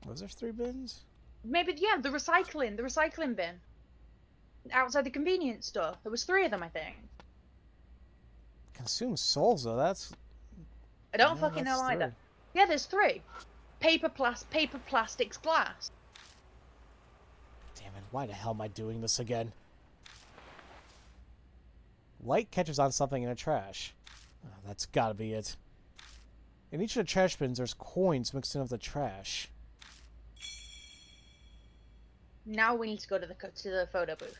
Was there 3 bins? Maybe, yeah, the recycling bin. Outside the convenience store. There was 3 of them, I think. Consume souls, though, that's... I don't fucking know either. 3. Yeah, there's 3. Paper, plastics, glass. Damn it, why the hell am I doing this again? Light catches on something in the trash. Oh, that's gotta be it. In each of the trash bins, there's coins mixed in with the trash. Now we need to go to the photo booth.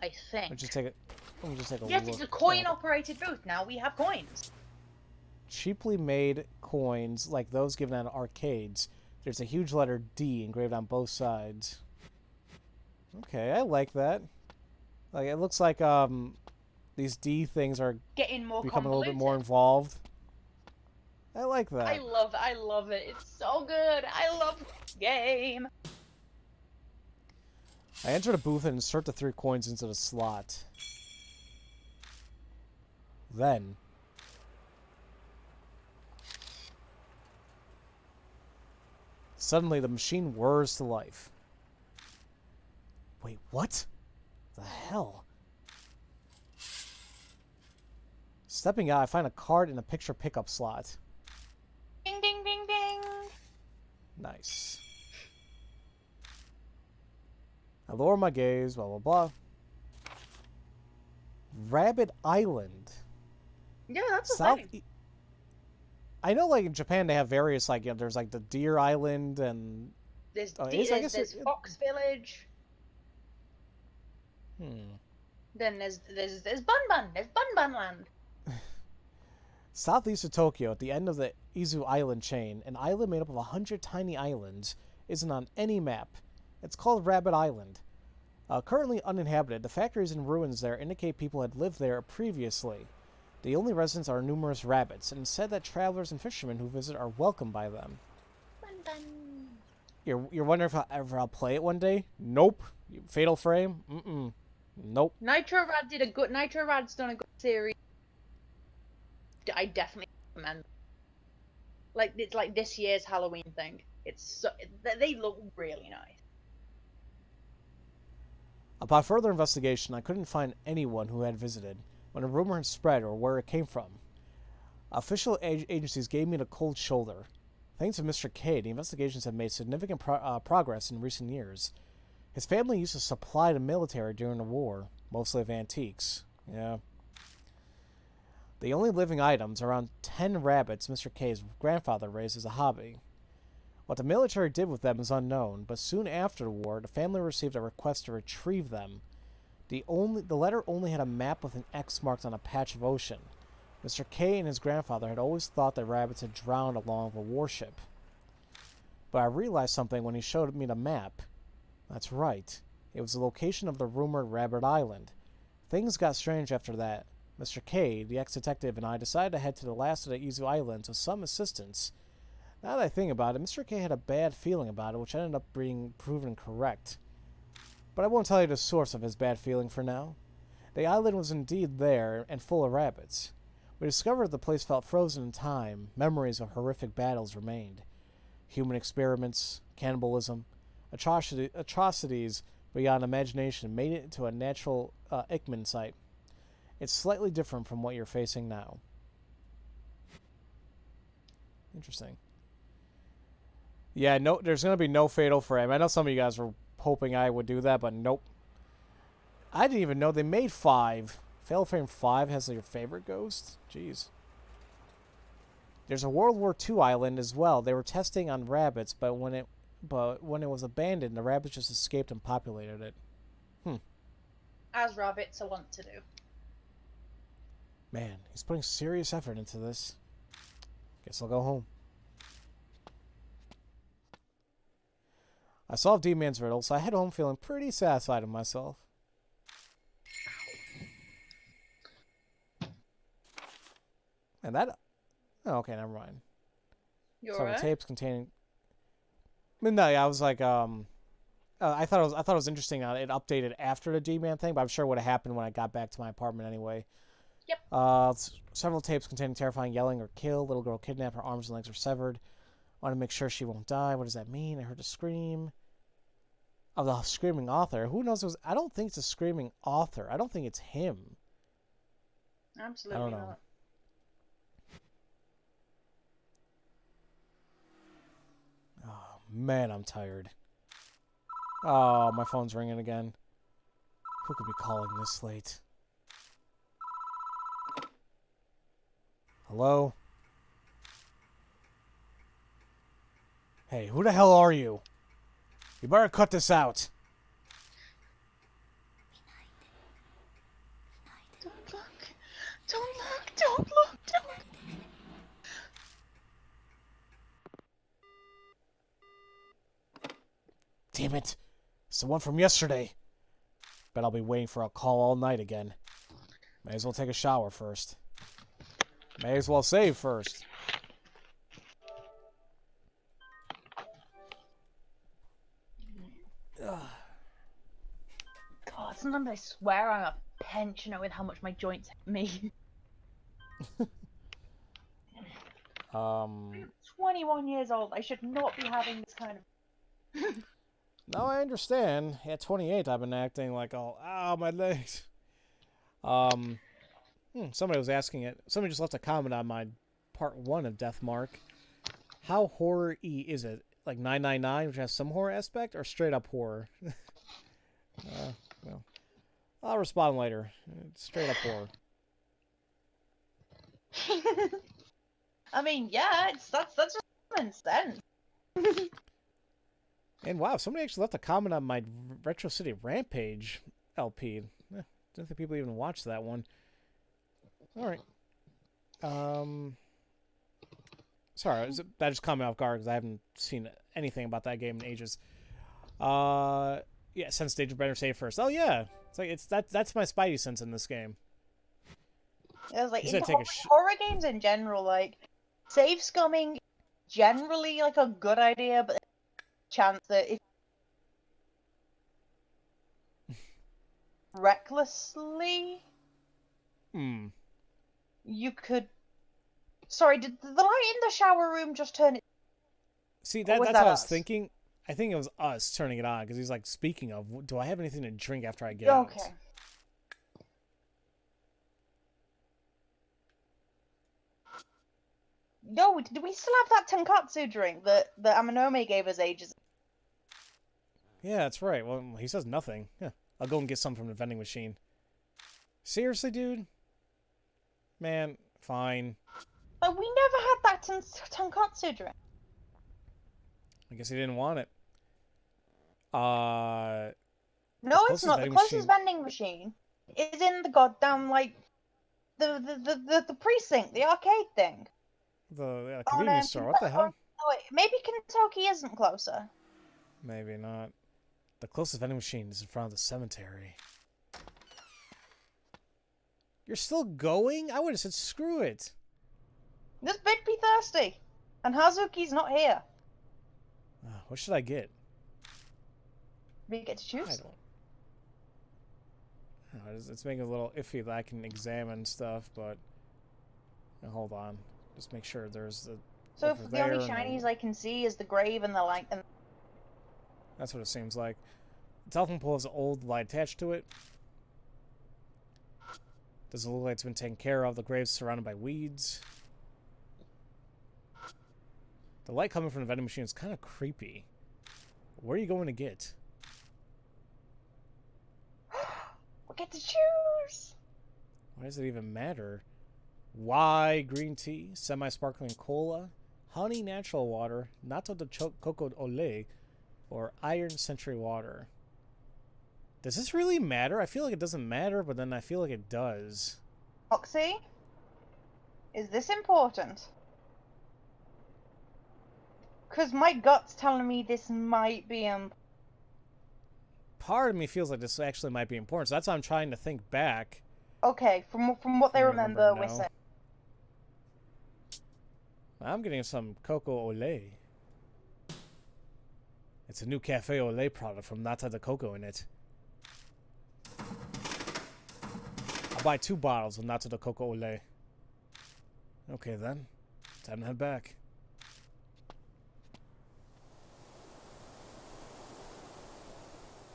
I think. Let me just take a look. Yes, it's a coin-operated booth. Now we have coins. Cheaply made coins like those given at arcades. There's a huge letter D engraved on both sides. Okay, I like that. Like, it looks like these D things are getting more becoming convoluted. a little bit more involved. I like that. I love it. It's so good. I love this game. I enter the booth and insert the 3 coins into the slot. Then suddenly the machine whirs to life. Wait, what? The hell? Stepping out, I find a card in a picture pickup slot. Ding, ding, ding, ding. Nice. I lower my gaze, blah, blah, blah. Rabbit Island. Yeah, that's South. the thing. I know, like, in Japan, they have various, like, you know, there's, like, the Deer Island and... There's Fox Village. Then there's Bun Bun. There's Bun Bun Land. Southeast of Tokyo, at the end of the Izu Island chain, an island made up of 100 tiny islands isn't on any map. It's called Rabbit Island. Currently uninhabited, the factories and ruins there indicate people had lived there previously. The only residents are numerous rabbits, and it's said that travelers and fishermen who visit are welcomed by them. Bun Bun. You're wondering if I'll play it one day? Nope. Fatal Frame? Nope. Nitro Rad's done a good series. I definitely recommend. Like, it's like this year's Halloween thing. They look really nice. Upon further investigation, I couldn't find anyone who had visited when a rumor had spread or where it came from. Official agencies gave me the cold shoulder. Thanks to Mr. K, the investigations have made significant progress in recent years. His family used to supply the military during the war, mostly of antiques. Yeah. The only living items are around 10 rabbits Mr. K's grandfather raised as a hobby. What the military did with them is unknown, but soon after the war, the family received a request to retrieve them. The letter only had a map with an X marked on a patch of ocean. Mr. K and his grandfather had always thought that rabbits had drowned along with a warship. But I realized something when he showed me the map. That's right. It was the location of the rumored Rabbit Island. Things got strange after that. Mr. K, the ex-detective, and I decided to head to the last of the Izu Islands with some assistance. Now that I think about it, Mr. K had a bad feeling about it, which ended up being proven correct. But I won't tell you the source of his bad feeling for now. The island was indeed there and full of rabbits. We discovered the place felt frozen in time. Memories of horrific battles remained. Human experiments, cannibalism, atrocities beyond imagination made it into a natural Ickman site. It's slightly different from what you're facing now. Interesting. Yeah, no, there's going to be no fatal frame. I know some of you guys were hoping I would do that, but nope. I didn't even know they made 5. Fatal Frame 5 has your favorite ghost? Jeez. There's a World War II island as well. They were testing on rabbits, but when it was abandoned, the rabbits just escaped and populated it. As rabbits are wont to do. Man, he's putting serious effort into this. Guess I'll go home. I solved D-Man's riddle, so I head home feeling pretty satisfied with myself. And that... Oh, okay, never mind. You're Several right. tapes containing... No, yeah, I was like, I thought it was interesting. It updated after the D-Man thing, but I'm sure it would have happened when I got back to my apartment anyway. Yep. Several tapes containing terrifying yelling or kill. Little girl kidnapped. Her arms and legs are severed. Want to make sure she won't die. What does that mean? I heard a scream. Of the screaming author. Who knows? I don't think it's a screaming author. I don't think it's him. Absolutely I don't know. not. Oh, man, I'm tired. Oh, my phone's ringing again. Who could be calling this late? Hello? Hey, who the hell are you? You better cut this out. Don't look. Don't look. Don't look. Don't look. Damn it. It's the one from yesterday. Bet I'll be waiting for a call all night again. May as well take a shower first. May as well save first. Ugh. God, sometimes I swear I'm a pensioner with how much my joints hit me. 21 years old. I should not be having this kind of... No, I understand. At 28, I've been acting like, ow, my legs. Somebody was asking it. Somebody just left a comment on my part 1 of Death Mark. How horror-y is it? Like 999, which has some horror aspect, or straight up horror? Well, I'll respond later. It's straight up horror. I mean, yeah, that's just common sense. And wow, somebody actually left a comment on my Retro City Rampage LP. Don't think people even watched that one. Alright. Sorry, that just caught me off guard because I haven't seen anything about that game in ages. Yeah, sense stage better save first. Oh yeah, it's like that's my Spidey sense in this game. It was like He's in gonna take a horror games in general, like save scumming, generally like a good idea, but chance that if recklessly, you could. Sorry, did the light in the shower room just turn it? See, that's what I was thinking. I think it was us turning it on because he's like, speaking of, do I have anything to drink after I get out? Okay. No, do we still have that tonkatsu drink that Amanome gave us ages ago? Yeah, that's right. Well, he says nothing. Yeah, I'll go and get some from the vending machine. Seriously, dude? Man, fine. But we never had that tonkatsu drink. I guess he didn't want it. No, it's not. The closest vending machine is in the goddamn, like, the precinct, the arcade thing. The convenience store. What the hell? Oh, wait, maybe Kentucky isn't closer. Maybe not. The closest vending machine is in front of the cemetery. You're still going? I would have said screw it. This bitch be thirsty. And Hazuki's not here. What should I get? Do you get to I choose? don't. It's making it a little iffy that I can examine stuff, but hold on. Just make sure there's the. So if the only shinies I can see is the grave and the light, and that's what it seems like. The telephone pole has an old light attached to it. Does it look like it's been taken care of? The grave's surrounded by weeds. The light coming from the vending machine is kind of creepy. Where are you going to get? we get to choose. Why does it even matter? Why green tea, semi-sparkling cola, honey natural water, natto de coco ole, or iron century water? Does this really matter? I feel like it doesn't matter, but then I feel like it does. Oxy, is this important? Because my gut's telling me this might be Part of me feels like this actually might be important, so that's why I'm trying to think back. Okay, from what they remember, we're saying. I'm getting some coco ole. It's a new cafe ole product from Nata de Coco in it. I'll buy 2 bottles of Nata de Coco ole. Okay then, time to head back.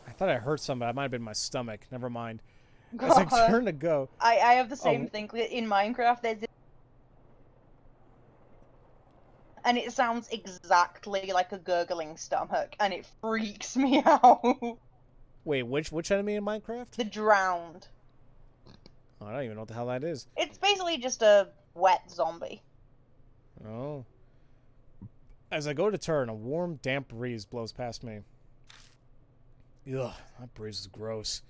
I thought I heard something, but it might have been my stomach. Never mind. As I turn to go, I have the same thing in Minecraft. There's this, and it sounds exactly like a gurgling stomach, and it freaks me out. Wait, which enemy in Minecraft? The drowned. Oh, I don't even know what the hell that is. It's basically just a wet zombie. Oh. As I go to turn, a warm, damp breeze blows past me. Ugh, that breeze is gross.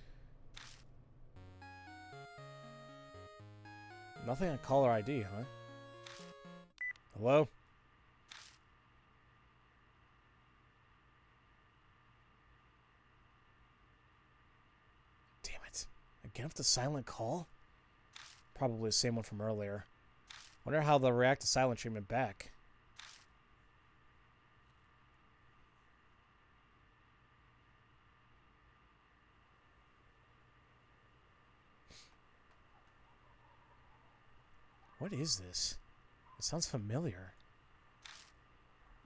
Nothing on caller ID, huh? Hello? Damn it. Again with the silent call? Probably the same one from earlier. Wonder how they'll react to silent treatment back. What is this? It sounds familiar.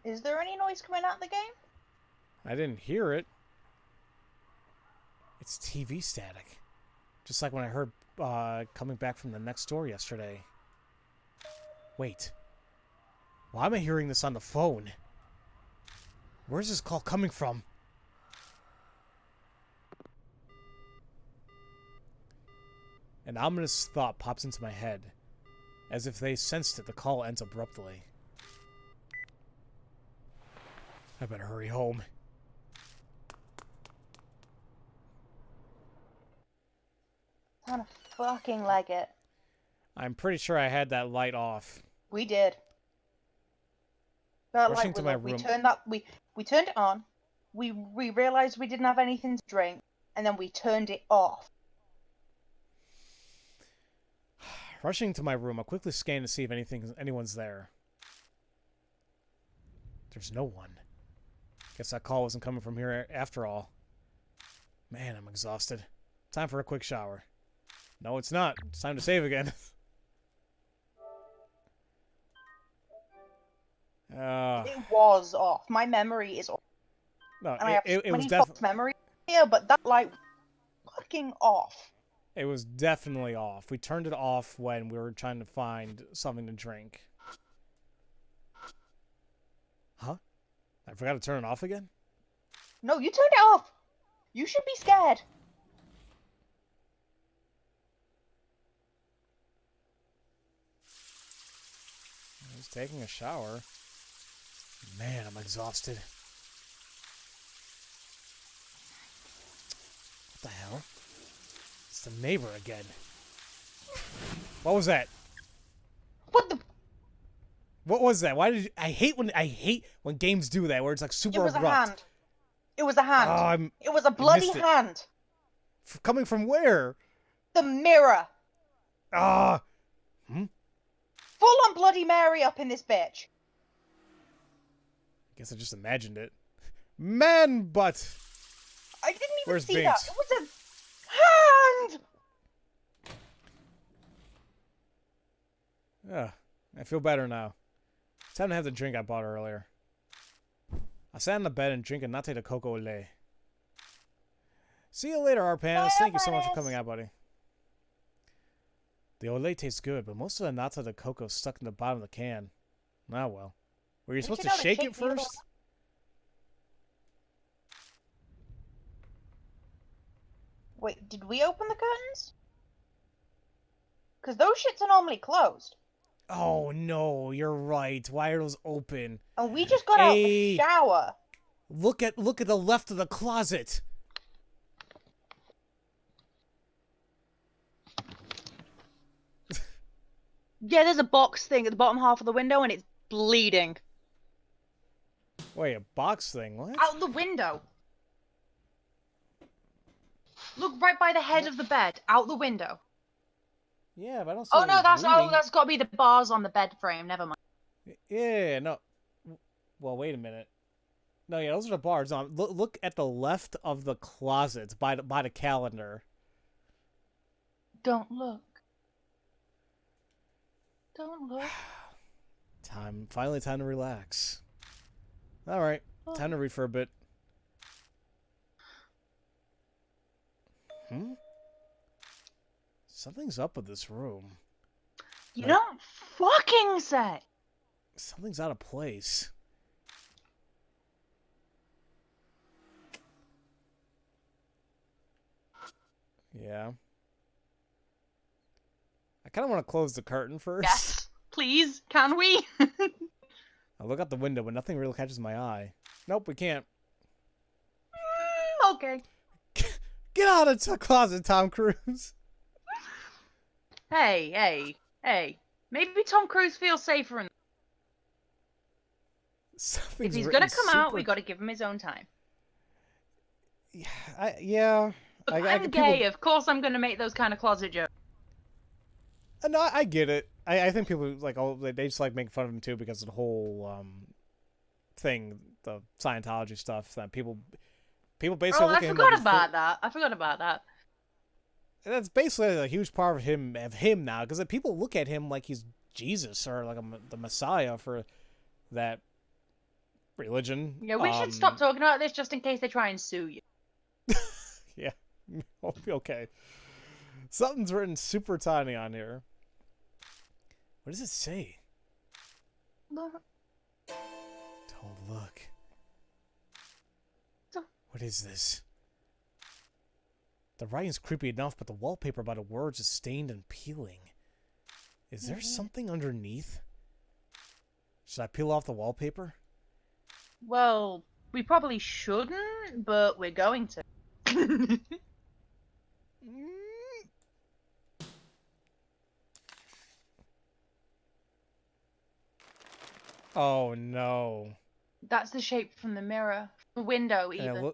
Is there any noise coming out of the game? I didn't hear it. It's TV static. Just like when I heard coming back from the next door yesterday. Wait. Why am I hearing this on the phone? Where's this call coming from? An ominous thought pops into my head. As if they sensed it, the call ends abruptly. I better hurry home. Kind of fucking like it. I'm pretty sure I had that light off. We did. That Rushing light to was my off. We room. turned that. We turned it on. We realized we didn't have anything to drink, and then we turned it off. Rushing to my room, I quickly scan to see if anyone's there. There's no one. Guess that call wasn't coming from here after all. Man, I'm exhausted. Time for a quick shower. No, it's not. It's time to save again. It was off. My memory is off. No, And it was definitely memory here, but that light fucking off. It was definitely off. We turned it off when we were trying to find something to drink. Huh? I forgot to turn it off again? No, you turned it off. You should be scared. I was taking a shower. Man, I'm exhausted. What the hell? It's the neighbor again. What was that? What the? What was that? Why did you... I hate when games do that, where it's like super abrupt. It was a hand. It was a hand. It was a bloody hand. Coming from where? The mirror. Ah. Full on Bloody Mary up in this bitch. Guess I just imagined it. Man butt! I didn't even Where's see Binks? that. It was a hand! Ugh, I feel better now. It's time to have the drink I bought earlier. I sat on the bed and drink a latte de coco au lait. See you later, Arpanis. Thank you so much for coming out, buddy. The Olay tastes good, but most of the nata de coco stuck in the bottom of the can. Ah, well. Were you supposed to shake it first? Wait, did we open the curtains? Because those shits are normally closed. Oh, no, you're right. Why are those open? And we just got out the shower. Look at the left of the closet. Yeah, there's a box thing at the bottom half of the window and it's bleeding. Wait, a box thing? What? Out the window. Look right by the head of the bed. Out the window. Yeah, but I don't see Oh any no, that's bleeding. that's got to be the bars on the bed frame. Never mind. Yeah, no. Well, wait a minute. No, yeah, those are the bars. Look at the left of the closet by the calendar. Don't look. Don't look. Finally time to relax. All right, time to read for a bit. Something's up with this room. You don't fucking say. Something's out of place. Yeah. I kind of want to close the curtain first. Yes, please. Can we? I look out the window, but nothing really catches my eye. Nope, we can't. Okay. Get out of the closet, Tom Cruise. Hey. Maybe Tom Cruise feels safer in. If he's gonna come out, we gotta give him his own time. Yeah. Look, I'm gay. Of course, I'm gonna make those kind of closet jokes. No, I get it. I think people like they just like making fun of him too because of the whole thing, the Scientology stuff that people basically look at him. I forgot about that. That's basically a huge part of him now because people look at him like he's Jesus or like the Messiah for that religion. Yeah, we should stop talking about this just in case they try and sue you. Yeah, I'll be okay. Something's written super tiny on here. What does it say? Look. Don't look. What is this? The writing's creepy enough, but the wallpaper by the words is stained and peeling. Is there something underneath? Should I peel off the wallpaper? Well, we probably shouldn't, but we're going to. Oh no. That's the shape from the mirror. The window, even.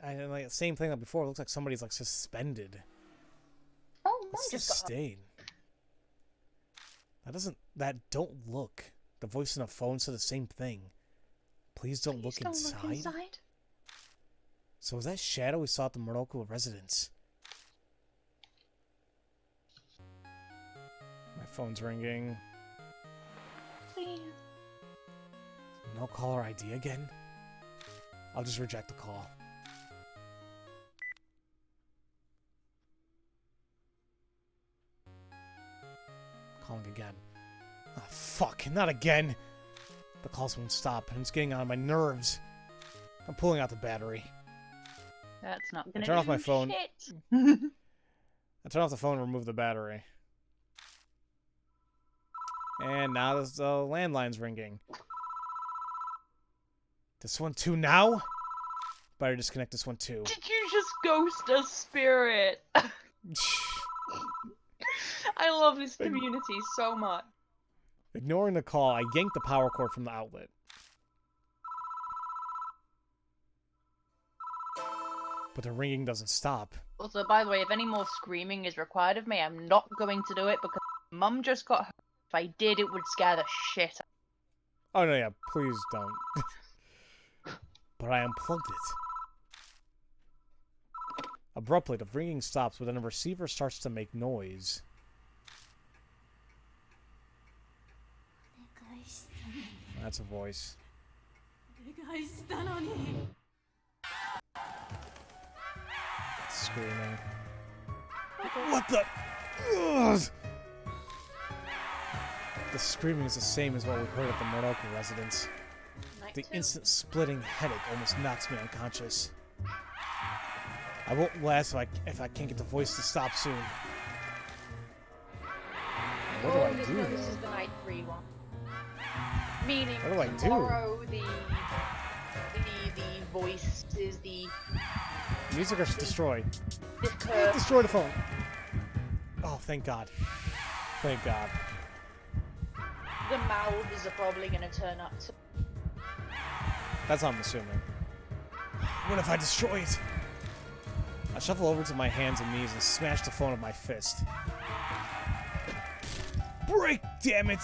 And like the same thing like before. It looks like somebody's like suspended. Oh, mine What's just this got stain? Don't look. The voice in the phone said the same thing. Please don't look inside. So was that shadow we saw at the Morocco residence? My phone's ringing. Please. No caller ID again? I'll just reject the call. Calling again. Oh, fuck, not again! The calls won't stop, and it's getting on my nerves. I'm pulling out the battery. That's not gonna turn off my phone. Shit. I turn off the phone and remove the battery. And now the landline's ringing. This one too now? Better disconnect this one too. Did you just ghost a spirit? I love this community so much. Ignoring the call, I yanked the power cord from the outlet. But the ringing doesn't stop. Also, by the way, if any more screaming is required of me, I'm not going to do it because Mum just got hurt. If I did, it would scare the shit out. Oh no, yeah, please don't. but I unplugged it. Abruptly, the ringing stops, but then the receiver starts to make noise. That's a voice. Screaming. What the? Ugh! The screaming is the same as what we heard at the Morocco residence. The instant splitting headache almost knocks me unconscious. I won't last if I can't get the voice to stop soon. What do I do? This is the night 3 one. Meaning What do I do? tomorrow the voice is the Music or destroy? curse. Destroy the phone. Oh, thank God. Thank God. The mouths are probably going to turn up to. That's what I'm assuming. What if I destroy it? I shuffle over to my hands and knees and smash the phone with my fist. Break, damn it!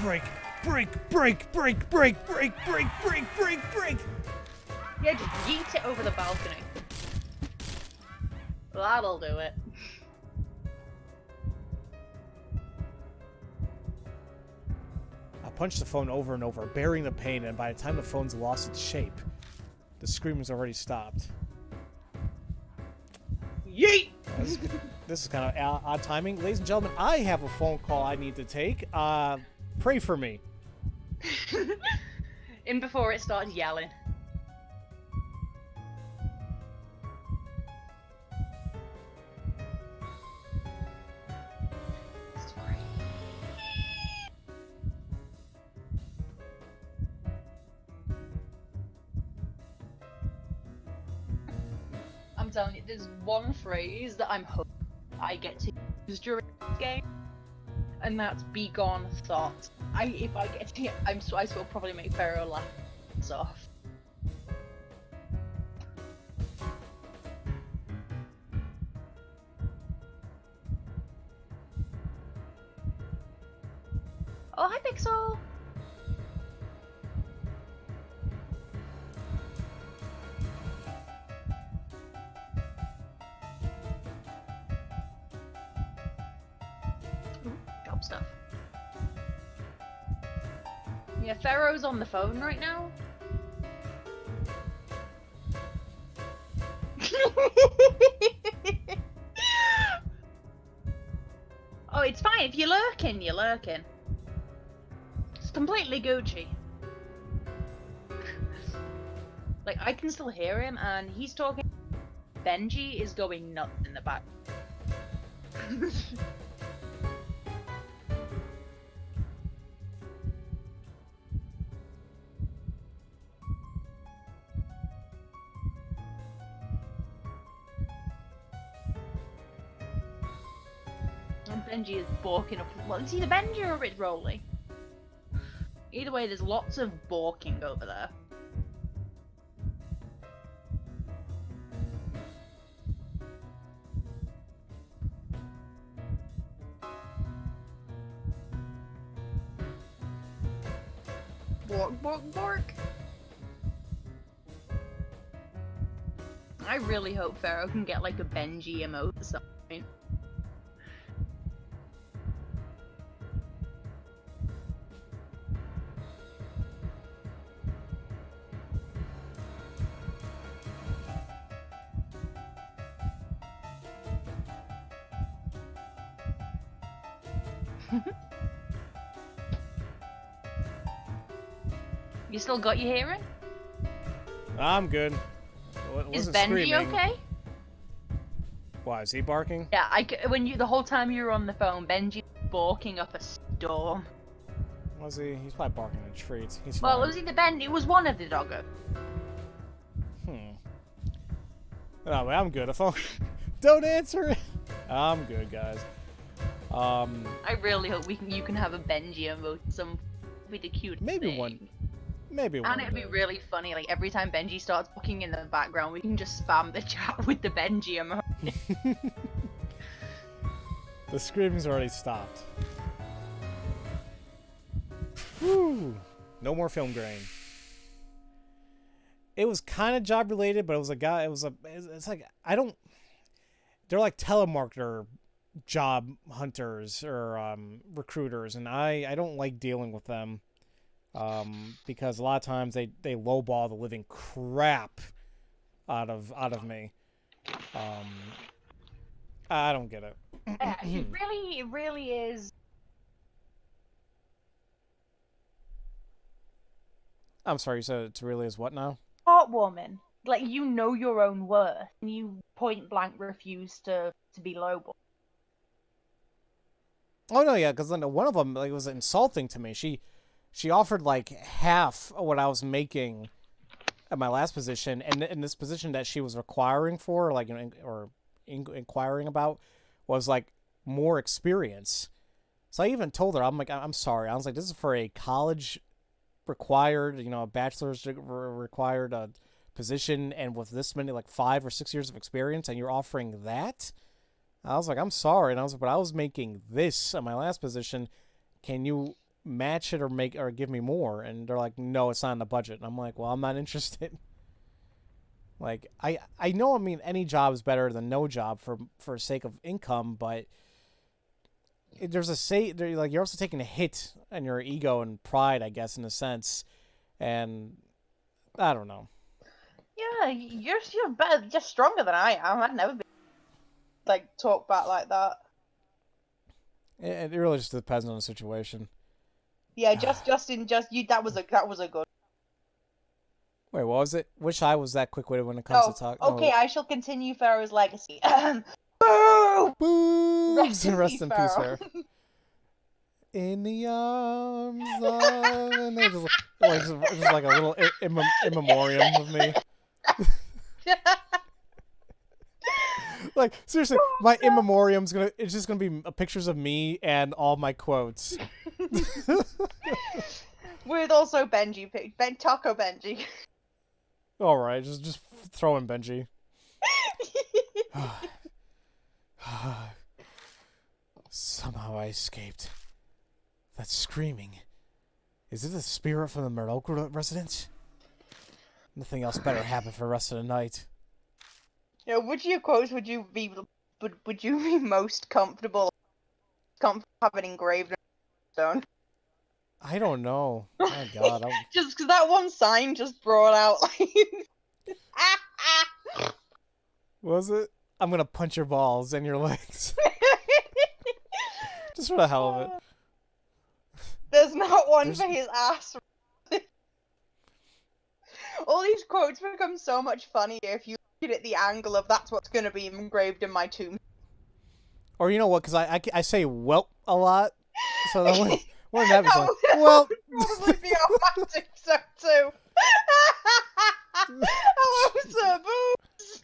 Break, break, break, break, break, break, break, break, break, break! Yeah, just yeet it over the balcony. That'll do it. I punch the phone over and over, burying the pain, and by the time the phone's lost its shape, the screaming's already stopped. Yeet! This is kind of odd timing. Ladies and gentlemen, I have a phone call I need to take. Pray for me. In before it started yelling. Sorry. I'm telling you, there's one phrase that I'm hoping I get to use during this game, and that's "be gone, thought." If I get to, I will probably make Pharaoh laugh his off. Oh, hi, Pixel. Job stuff. Yeah, Pharaoh's on the phone right now. Oh, it's fine. If you're lurking, you're lurking. It's completely Gucci. Like, I can still hear him, and he's talking. Benji is going nuts in the back. Benji is balking up. Well, it's either Benji or it's Rolly. Either way, there's lots of balking over there. Bork, bork, bork. I really hope Pharaoh can get like a Benji emote at some point. You still got your hearing? I'm good. Is Benji screaming. okay? Why, is he barking? Yeah, the whole time you were on the phone, Benji was barking up a storm. Was he? He's probably barking at treats. He's Well, fine. it was either Ben. It was one of the doggos. No, I'm good. If I don't answer it, I'm good, guys. I really hope you can have a Benji emote. Be the cute. Maybe thing. one. Maybe one. And it'd be really funny. Like every time Benji starts talking in the background, we can just spam the chat with the Benji emote. The screaming's already stopped. Woo! No more film grain. It was kind of job related, but it was a guy. It's like I don't. They're like telemarketer job hunters or recruiters, and I don't like dealing with them because a lot of times they lowball the living crap out of me. I don't get it. It really is. I'm sorry, you said it really is what now? Heartwarming. Like, you know your own worth, and you point blank refuse to be lowball. Oh no, yeah, because then one of them was insulting to me. She offered like half of what I was making at my last position, and in this position that she was requiring for, like, inquiring about, was like more experience. So I even told her, I'm like, I'm sorry. I was like, this is for a college required, a bachelor's required position, and with this many, like 5 or 6 years of experience, and you're offering that. I was like, I'm sorry, and I was like, but I was making this at my last position. Can you match it or give me more? And they're like, no, it's not in the budget. And I'm like, well, I'm not interested. Like, I know, I mean, any job is better than no job for sake of income, but there's like, you're also taking a hit on your ego and pride, I guess, in a sense. And I don't know. Yeah, you're better, you're stronger than I am. I'd never be like talk back like that. It really just depends on the situation. Yeah, Justin, you. That was a good. Wait, what was it? Wish I was that quick-witted when it comes to talk. Okay, No. I shall continue Pharaoh's legacy. Boo! Boobs! Rest in peace, Pharaoh. Pharaoh. In the arms of... And they just like a little in memoriam of me. Like, seriously, my in memoriam's it's just gonna be pictures of me and all my quotes. With also Benji, Taco Benji. All right, just throw in Benji. Somehow I escaped. That screaming. Is it the spirit from the Murdoch residence? Nothing else better happen for the rest of the night. You know, which of your quotes would you be most comfortable having engraved on stone? I don't know. My God. Just because that one sign just brought out like. Was it? I'm gonna punch your balls and your legs. Just for the hell of it. There's not one for his ass. All these quotes become so much funnier if you look at the angle of that's what's going to be engraved in my tomb. Or you know what? Because I say "welp" a lot, so that when that was like, well, probably be on my tombstone too. Hello, sir, boobs.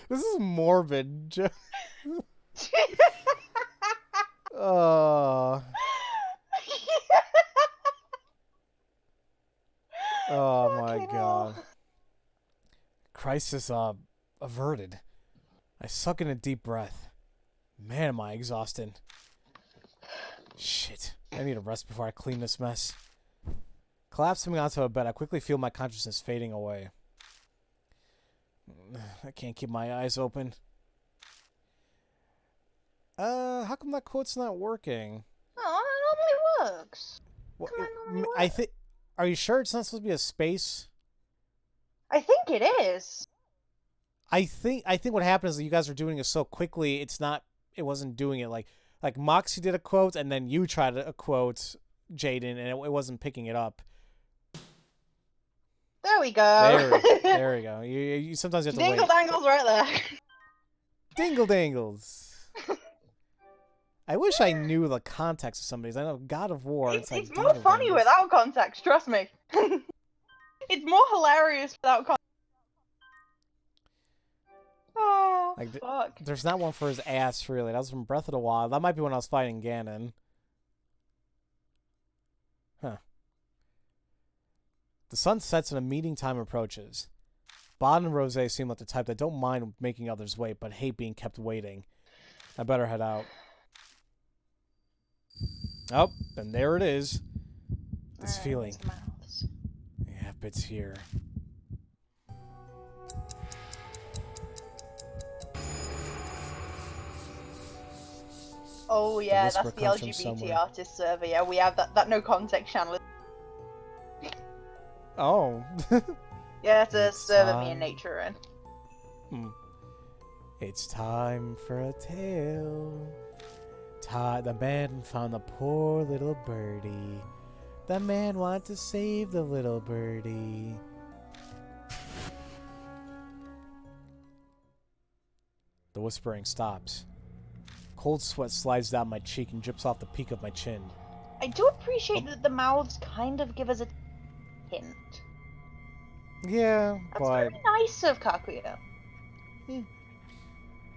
This is morbid. Oh my God. Crisis averted. I suck in a deep breath. Man, am I exhausted. Shit. I need a rest before I clean this mess. Collapsing onto a bed, I quickly feel my consciousness fading away. I can't keep my eyes open. How come that quote's not working? Oh, it normally works. Well, Come on, normally I works. think. Are you sure it's not supposed to be a space? I think it is. I think what happened is that you guys are doing it so quickly. It wasn't doing it like Moxie did a quote and then you tried a quote, Jaden, and it wasn't picking it up. There we go. There we go. You sometimes have to Dingle wait. dangles right there. Dingle dangles. I wish I knew the context of some of these. I know God of War. It's like more funny dangles. without context. Trust me. It's more hilarious without context. Oh, Like, fuck. There's not one for his ass, really. That was from Breath of the Wild. That might be when I was fighting Ganon. Huh. The sun sets and a meeting time approaches. Bod and Rose seem like the type that don't mind making others wait, but hate being kept waiting. I better head out. Oh, and there it is. This Alright, feeling. where's the mouths? Yep, it's here. Oh yeah, whisper that's the comes from LGBT somewhere. artist server. Yeah, we have that no context channel. Oh. Yeah, it's a It's server me time. and Nature are in. It's time for a tale. The man found the poor little birdie. The man wanted to save the little birdie. The whispering stops. Cold sweat slides down my cheek and drips off the peak of my chin. I do appreciate that the mouths kind of give us a hint. Yeah, That's but very nice of Kakuya.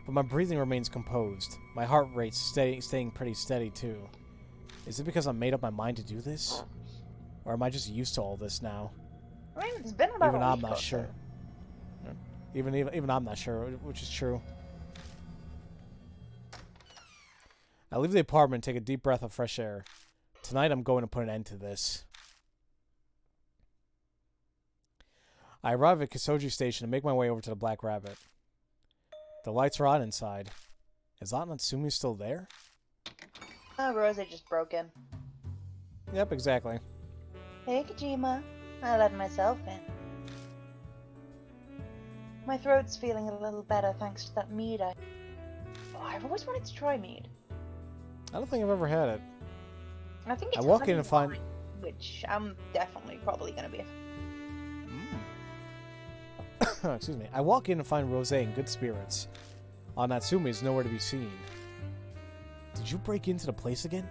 my breathing remains composed. My heart rate's staying pretty steady too. Is it because I made up my mind to do this? Or am I just used to all this now? I mean, it's been about Even a I'm week not or so. sure. Even I'm not sure, which is true. I leave the apartment and take a deep breath of fresh air. Tonight I'm going to put an end to this. I arrive at Kisoji Station and make my way over to the Black Rabbit. The lights are on inside. Is Aunt Natsumi still there? Oh, Rosa just broke in. Yep, exactly. Hey, Kojima. I let myself in. My throat's feeling a little better thanks to that mead I... Oh, I've always wanted to try mead. I don't think I've ever had it. I think it's I walk in honey and find... wine, which I'm definitely probably gonna be. Excuse me. I walk in and find Rose in good spirits. Natsumi is nowhere to be seen. Did you break into the place again?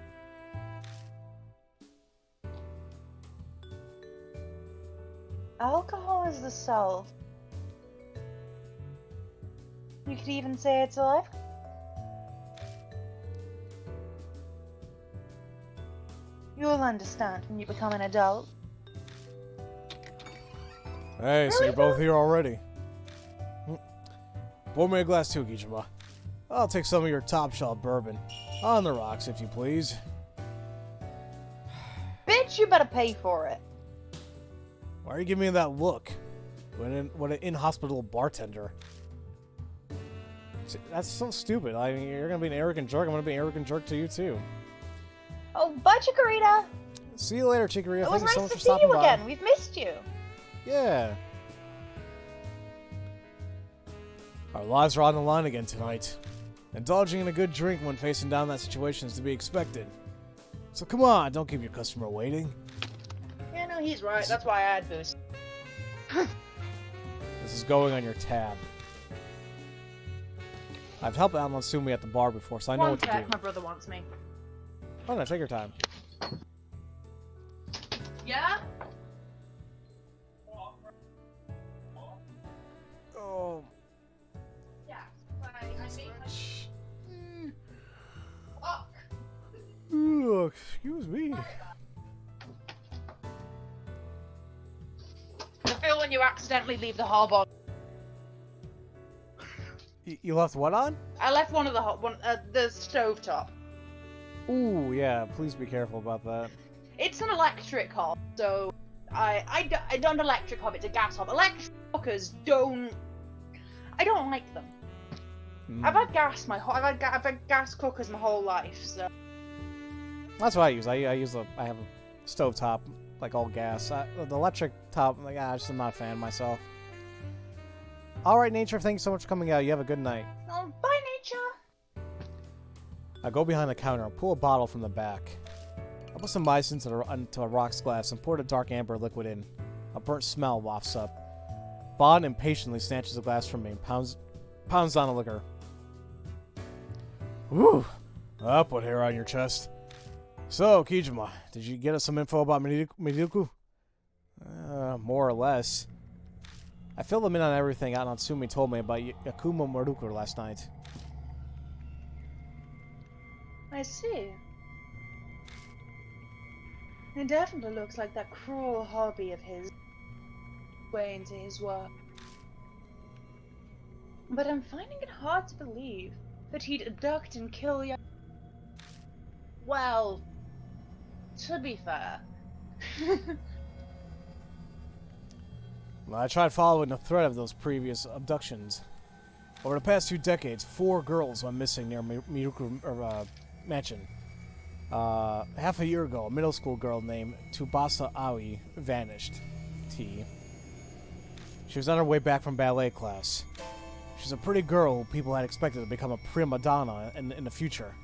Alcohol is the self. You could even say it's a life. You'll understand when you become an adult. Hey, so you're both here already. Pour me a glass too, Kijima. I'll take some of your top shelf bourbon. On the rocks, if you please. Bitch, you better pay for it. Why are you giving me that look? What an in-hospital bartender. See, that's so stupid. I mean, you're gonna be an arrogant jerk. I'm gonna be an arrogant jerk to you too. Oh, bye, Chikorita. See you later, Chikorita. It was Thank you so nice much to for see stopping you by. again. We've missed you. Yeah. Our lives are on the line again tonight. Indulging in a good drink when facing down that situation is to be expected. So come on, don't keep your customer waiting. Yeah, no, he's right. That's why I had booze. This is going on your tab. I've helped Aunt Natsumi at the bar before, so I know One what to do. sec, my brother wants me. Oh no, take your time. Yeah? Oh. Yeah. I made my... Fuck. Ooh, excuse me. I feel when you accidentally leave the hob on. You left what on? I left one of the stove top. Ooh, yeah. Please be careful about that. It's an electric hob, so I don't electric hob. It's a gas hob. Electric cookers don't. I don't like them. I've had gas I've had gas cookers my whole life, so. That's what I use. I have a stove top, like all gas. The electric top, like I'm not a fan myself. All right, Nature. Thank you so much for coming out. You have a good night. Oh, bye, Nature. I go behind the counter and pull a bottle from the back. I put some ice into a rocks glass and pour the dark amber liquid in. A burnt smell wafts up. Bond impatiently snatches the glass from me and pounds down the liquor. Whew! I'll put hair on your chest. So, Kijima, did you get us some info about Miruku? More or less. I filled them in on everything Aunt Natsumi told me about Yakumo Miruku last night. I see. It definitely looks like that cruel hobby of his way into his work. But I'm finding it hard to believe that he'd abduct and kill young... Well, to be fair, Well, I tried following the thread of those previous abductions. Over the past 2 decades, 4 girls went missing near Miruku Mansion. Half a year ago, a middle school girl named Tsubasa Aoi vanished. T. She was on her way back from ballet class. She's a pretty girl who people had expected to become a prima donna in the future.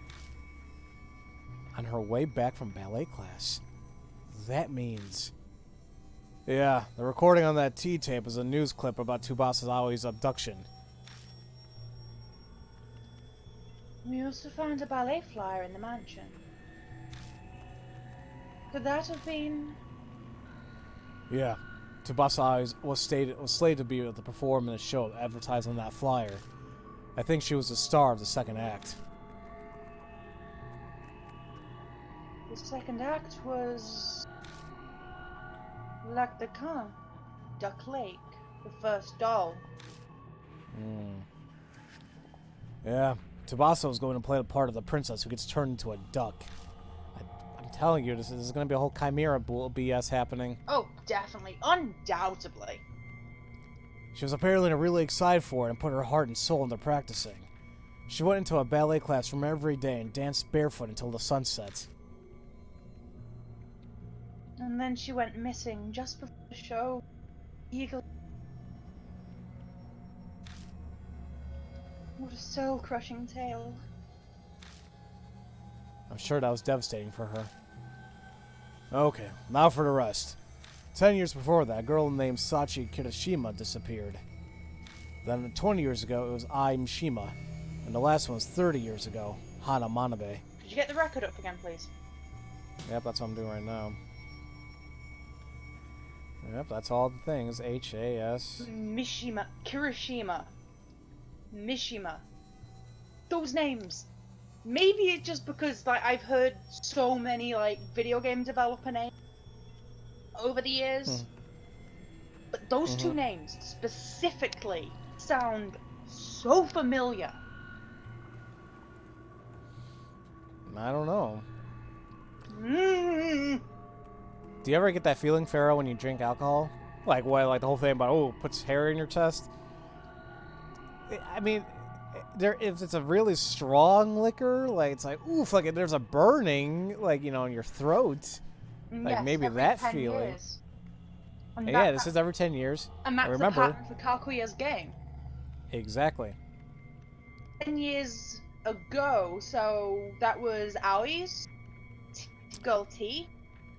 On her way back from ballet class. That means... Yeah, the recording on that T-tape is a news clip about Tsubasa Aoi's abduction. We also found a ballet flyer in the mansion. Could that have been... Yeah. Tsubasa Aoi was slated to be able to perform in a show advertised on that flyer. I think she was the star of the second act. The second act was... Lac de Caen, Duck Lake, the first doll. Yeah, Tsubasa was going to play the part of the princess who gets turned into a duck. I'm telling you, this is going to be a whole chimera BS happening. Oh, definitely, undoubtedly. She was apparently really excited for it and put her heart and soul into practicing. She went into a ballet classroom every day and danced barefoot until the sun set. And then she went missing just before the show. Eagle. What a soul-crushing tale. I'm sure that was devastating for her. Okay, now for the rest. 10 years before that, a girl named Sachi Kirishima disappeared. Then 20 years ago, it was Ai Mishima. And the last one was 30 years ago, Hana Manabe. Could you get the record up again, please? Yep, that's what I'm doing right now. Yep, that's all the things. H-A-S. Mishima. Kirishima. Mishima. Those names. Maybe it's just because like I've heard so many like video game developer names over the years. But those two names specifically sound so familiar. I don't know. Mm. Do you ever get that feeling, Pharaoh, when you drink alcohol? Like what? Like the whole thing about, oh, it puts hair in your chest? I mean, if it's a really strong liquor, like it's like, oof, like there's a burning, like, you know, in your throat. Like Yes, maybe every that 10 feeling. years. Yeah, this is every 10 years. And that's remember. the pattern for Kakuya's game. Exactly. 10 years ago, so that was Aoi's girl T.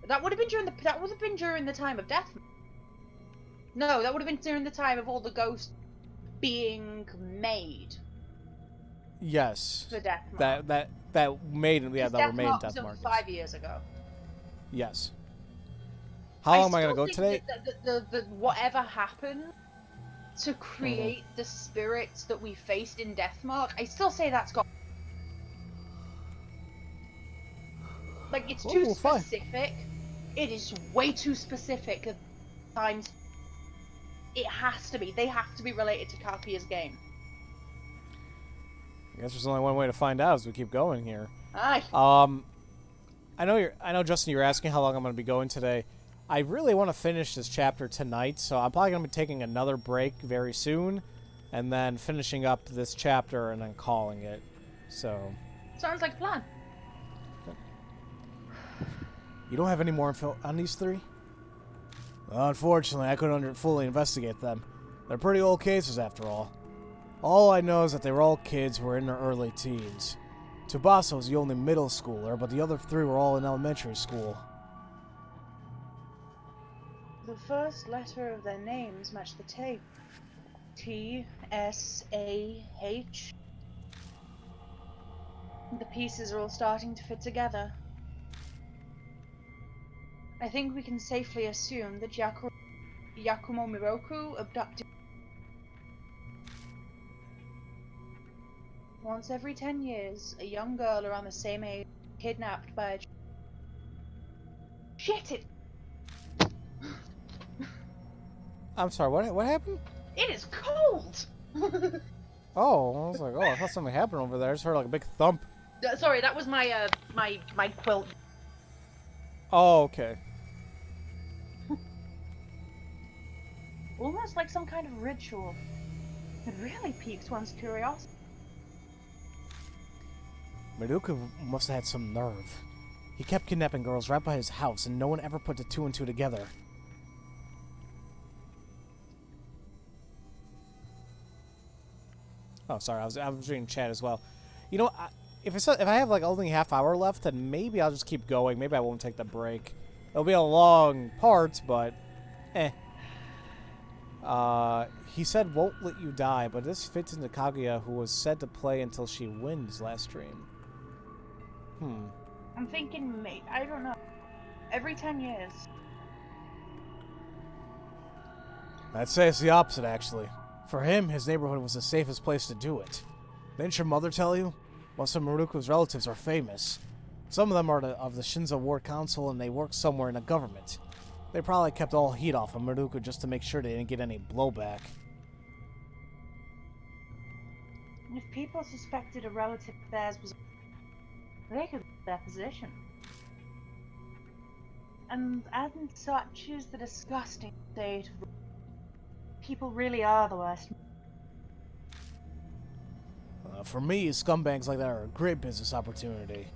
That would have been during the time of Death. No, that would have been during the time of all the ghosts being made. Yes. For Death That made that were made in Death was Mark. 5 years ago. Yes. How long am I gonna go today? The whatever happened to create the spirits that we faced in Deathmark, I still say that's got. Like, it's too specific. It is way too specific at times. It has to be. They have to be related to Kakuya's game. I guess there's only one way to find out as we keep going here. Aye. I know, Justin, you were asking how long I'm going to be going today. I really want to finish this chapter tonight, so I'm probably going to be taking another break very soon, and then finishing up this chapter and then calling it. So. Sounds like a plan. You don't have any more info on these three? Well, unfortunately, I couldn't fully investigate them. They're pretty old cases, after all. All I know is that they were all kids who were in their early teens. Tsubasa was the only middle schooler, but the other 3 were all in elementary school. The first letter of their names match the tape. T-S-A-H. The pieces are all starting to fit together. I think we can safely assume that Yakumo Miroku abducted. Once every 10 years, a young girl around the same age kidnapped by a... Shit it! I'm sorry, what happened? It is cold! Oh, I was like, I thought something happened over there. I just heard like a big thump. Sorry, that was my my quilt. Oh, okay. almost like some kind of ritual. It really piques one's curiosity. Maruka must have had some nerve. He kept kidnapping girls right by his house, and no one ever put the two and two together. Oh, sorry, I was reading chat as well. You know, if I have like only half hour left, then maybe I'll just keep going. Maybe I won't take the break. It'll be a long part, but eh. He said won't let you die, but this fits into Kaguya, who was said to play until she wins last stream. I'm thinking, I don't know. Every 10 years. I'd say it's the opposite, actually. For him, his neighborhood was the safest place to do it. Didn't your mother tell you? Most of Maruko's relatives are famous. Some of them are of the Shinzo Ward Council, and they work somewhere in the government. They probably kept all heat off of Maruko just to make sure they didn't get any blowback. If people suspected a relative of theirs was... they could lose their position. And such is the disgusting state of... people really are the worst. For me, scumbags like that are a great business opportunity.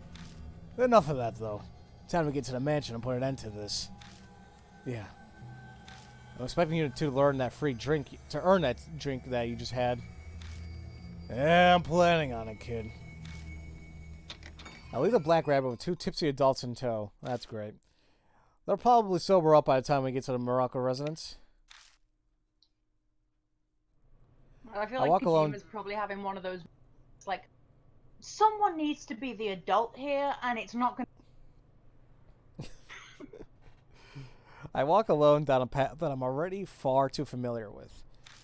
Enough of that, though. Time to get to the mansion and put an end to this. Yeah. I'm expecting you to learn that free drink, to earn that drink that you just had. Yeah, I'm planning on it, kid. I'll leave the Black Rabbit with 2 tipsy adults in tow. That's great. They'll probably sober up by the time we get to the Morocco residence. I feel like Kojima's probably having one of those... it's like, someone needs to be the adult here, and it's not going to... I walk alone down a path that I'm already far too familiar with.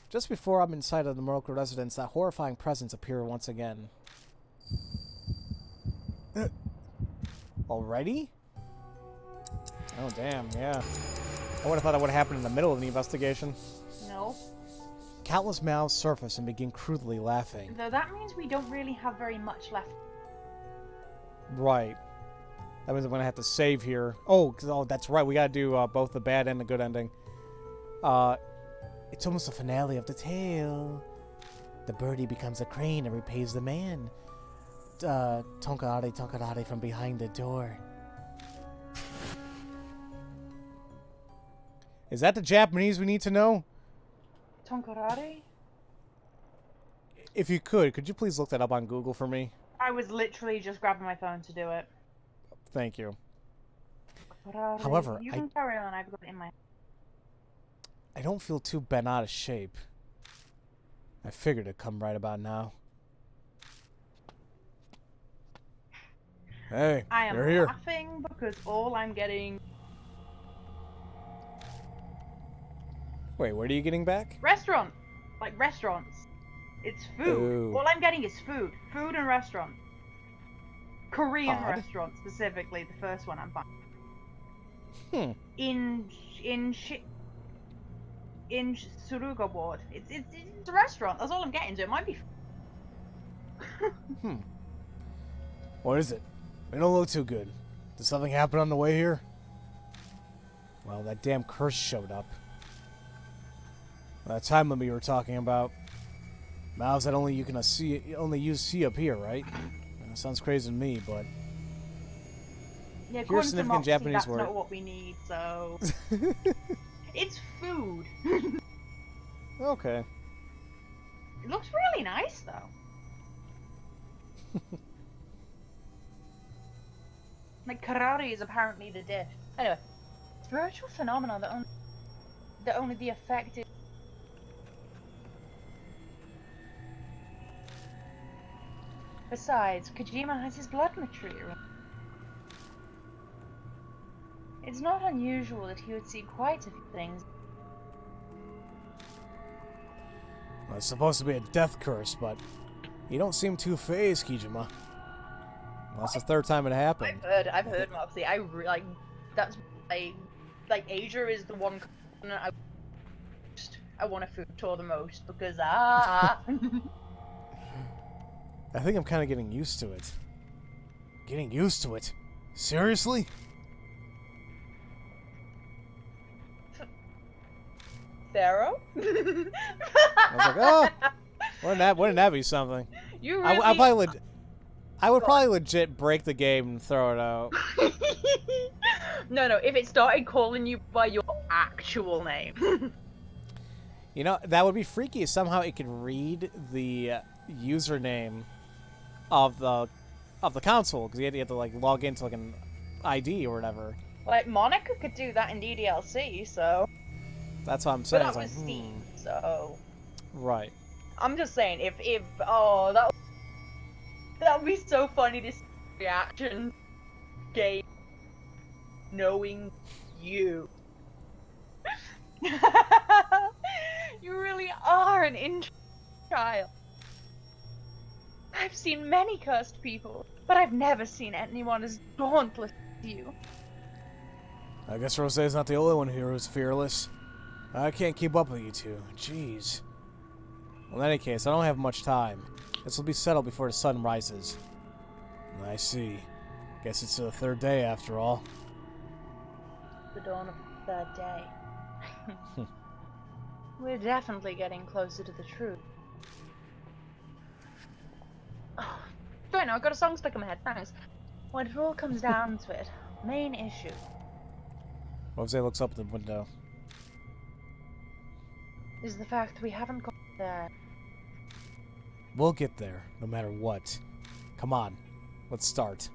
Just before I'm inside of the Morocco residence, that horrifying presence appeared once again. Already? Oh, damn, yeah. I would have thought it would have happened in the middle of the investigation. No. Countless mouths surface and begin crudely laughing. Though that means we don't really have very much left. Right. That means I'm going to have to save here. Oh, that's right. We got to do both the bad and the good ending. It's almost the finale of the tale. The birdie becomes a crane and repays the man. Tonkarare from behind the door. Is that the Japanese we need to know? Tonkarare? If you could you please look that up on Google for me? I was literally just grabbing my phone to do it. Thank you. Tonkarare. However, you can carry on. I've got it in my... I don't feel too bent out of shape. I figured it'd come right about now. Hey, I you're am here. laughing because all I'm getting... Wait, what are you getting back? Restaurant! Like restaurants. It's food. Ooh. All I'm getting is food. Food and restaurant. Korean Odd. restaurant, specifically. The first one I'm finding. In Suruga Ward. It's a restaurant. That's all I'm getting. So it might be... What is it? It don't look too good. Did something happen on the way here? Well, that damn curse showed up. That time limit you were talking about. Mouths that only use see up here, right? That sounds crazy to me, but... Yeah, here's according to significant Moxie, Japanese that's word. not what we need, so... It's food. Okay. It looks really nice, though. Like, karate is apparently the dish. Anyway, spiritual phenomena that only the affected... Besides, Kojima has his blood material. It's not unusual that he would see quite a few things. Well, it's supposed to be a death curse, but you don't seem too phased, Kojima. Well, that's the third time it happened. I've heard, Moxie. That's Asia is the one I want a food tour the most because I think I'm kind of getting used to it. Getting used to it? Seriously? Pharaoh? I was like, oh, wouldn't that be something? You I really... probably I would probably legit break the game and throw it out. No, if it started calling you by your actual name. You know, that would be freaky if somehow it could read the username of the console, because you had to like log into like an ID or whatever. Like, Monica could do that in DDLC, so... That's what I'm saying. But that It's was like, Steam, so... Right. I'm just saying, oh, that would be so funny to see reaction game knowing you. You really are an interesting child. I've seen many cursed people, but I've never seen anyone as dauntless as you. I guess Rosé's not the only one here who's fearless. I can't keep up with you two. Jeez. Well, in any case, I don't have much time. This will be settled before the sun rises. I see. Guess it's the third day after all. The dawn of the third day. We're definitely getting closer to the truth. Oh, don't know, I've got a song stuck in my head, thanks. When it all comes down to it, main issue. Rosé looks up at the window. Is the fact we haven't got there. We'll get there, no matter what. Come on, let's start.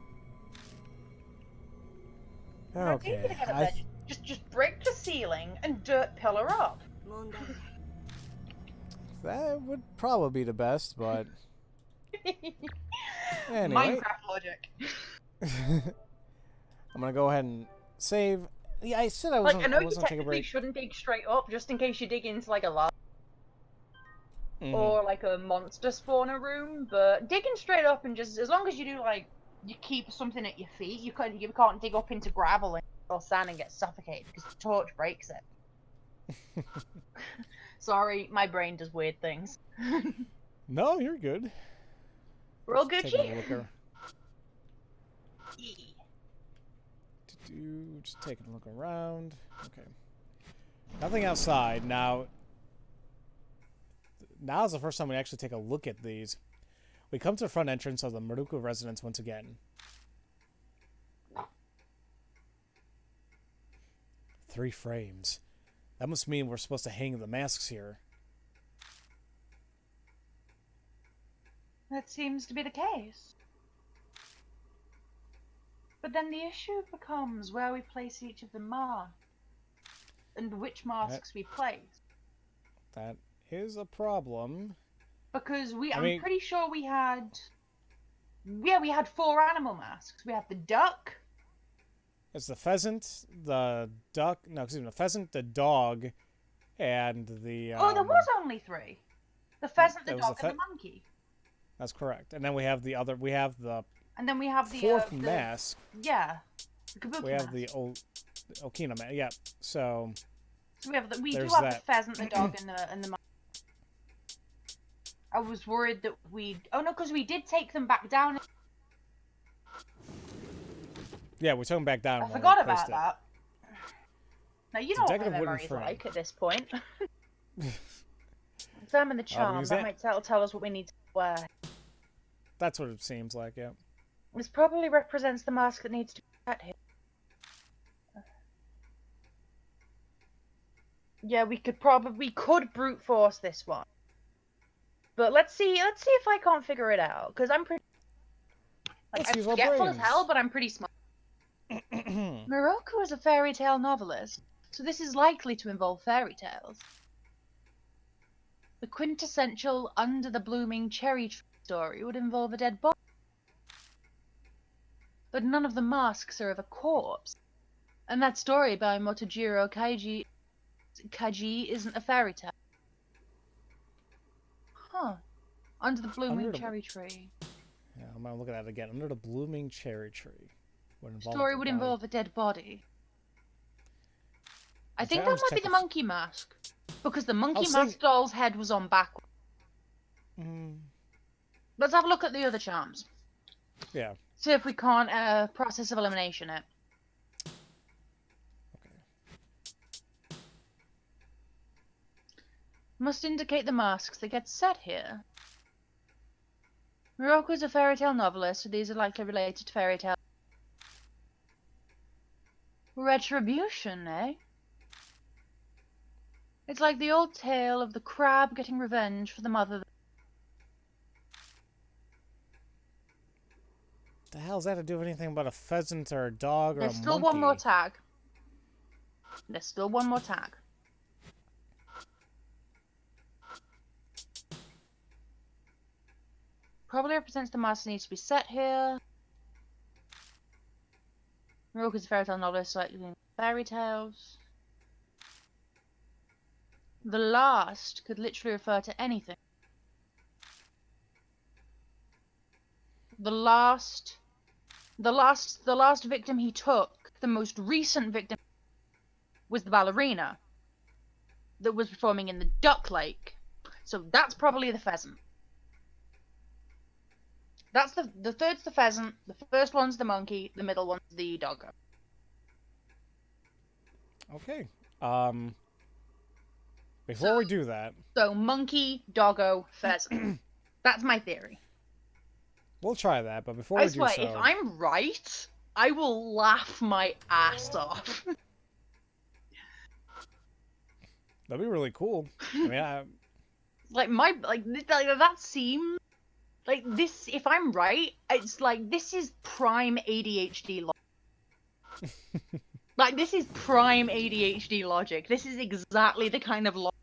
Okay. Just break the ceiling and dirt pillar up. That would probably be the best, but anyway. Minecraft logic. I'm gonna go ahead and save. Yeah, I said I wasn't. Like, I know I you wasn't taking a technically break. shouldn't dig straight up, just in case you dig into like a lava or like a monster spawner room. But digging straight up and just as long as you do like you keep something at your feet, you can't dig up into gravel or sand and get suffocated because the torch breaks it. Sorry, my brain does weird things. No, you're good. We're all good Taking a here. look just taking a look around. Okay. Nothing outside. Now's the first time we actually take a look at these. We come to the front entrance of the Maruku residence once again. 3 frames. That must mean we're supposed to hang the masks here. That seems to be the case. But then the issue becomes where we place each of the masks and which masks we place. That is a problem. Because I'm pretty sure we had 4 animal masks. We had the duck. It's the pheasant, the duck, no, excuse me, the pheasant, the dog, and the... Oh, there was only 3. The pheasant, the dog, and the monkey. That's correct. And then we have the other, And then we have the... 4th mask. Yeah. The kabuki We have mask. the Okina mask, yeah. So we have we do there's have that. the pheasant, the dog, and the monkey. I was worried that oh no, because we did take them back down. yeah, we took them back down. I forgot about that. Now you know what my decorative wooden memory is frame. like at this point. Examine the charm. That might tell us what we need to wear. That's what it seems like, yeah. This probably represents the mask that needs to be set here. Yeah, we could brute force this one. But let's see if I can't figure it out, because I'm pretty... Like, I'm forgetful as hell, but I'm pretty smart. Moroku is a fairy tale novelist, so this is likely to involve fairy tales. The quintessential Under the Blooming Cherry Tree story would involve a dead body. But none of the masks are of a corpse. And that story by Motojiro Kaji isn't a fairy tale. Huh. Under the Blooming Cherry Tree. Yeah, I'm gonna look at that again. Under the Blooming Cherry Tree. Story would involve a dead body. I think that might be the monkey mask. Because the monkey mask doll's head was on backward. Let's have a look at the other charms. Yeah. See if we can't process of elimination it. Okay. Must indicate the masks that get set here. Miroku's a fairy tale novelist, so these are likely related to fairy tale. Retribution, eh? It's like the old tale of the crab getting revenge for the mother. The hell's that to do with anything about a pheasant or a dog or There's a still monkey? one more tag. There's still one more tag. Probably represents the mask that needs to be set here. Miroku's a fairy tale novelist, like fairy tales. The last could literally refer to anything. The last victim he took, the most recent victim, was the ballerina that was performing in the duck lake. So that's probably the pheasant. That's the third's the pheasant, the first one's the monkey, the middle one's the doggo. Okay. Before we do that... So monkey, doggo, pheasant. That's my theory. We'll try that, but before I we do swear, so... if I'm right, I will laugh my ass off. That'd be really cool. I mean, that seems like this. If I'm right, it's like this is prime ADHD logic. Like this is prime ADHD logic. This is exactly the kind of logic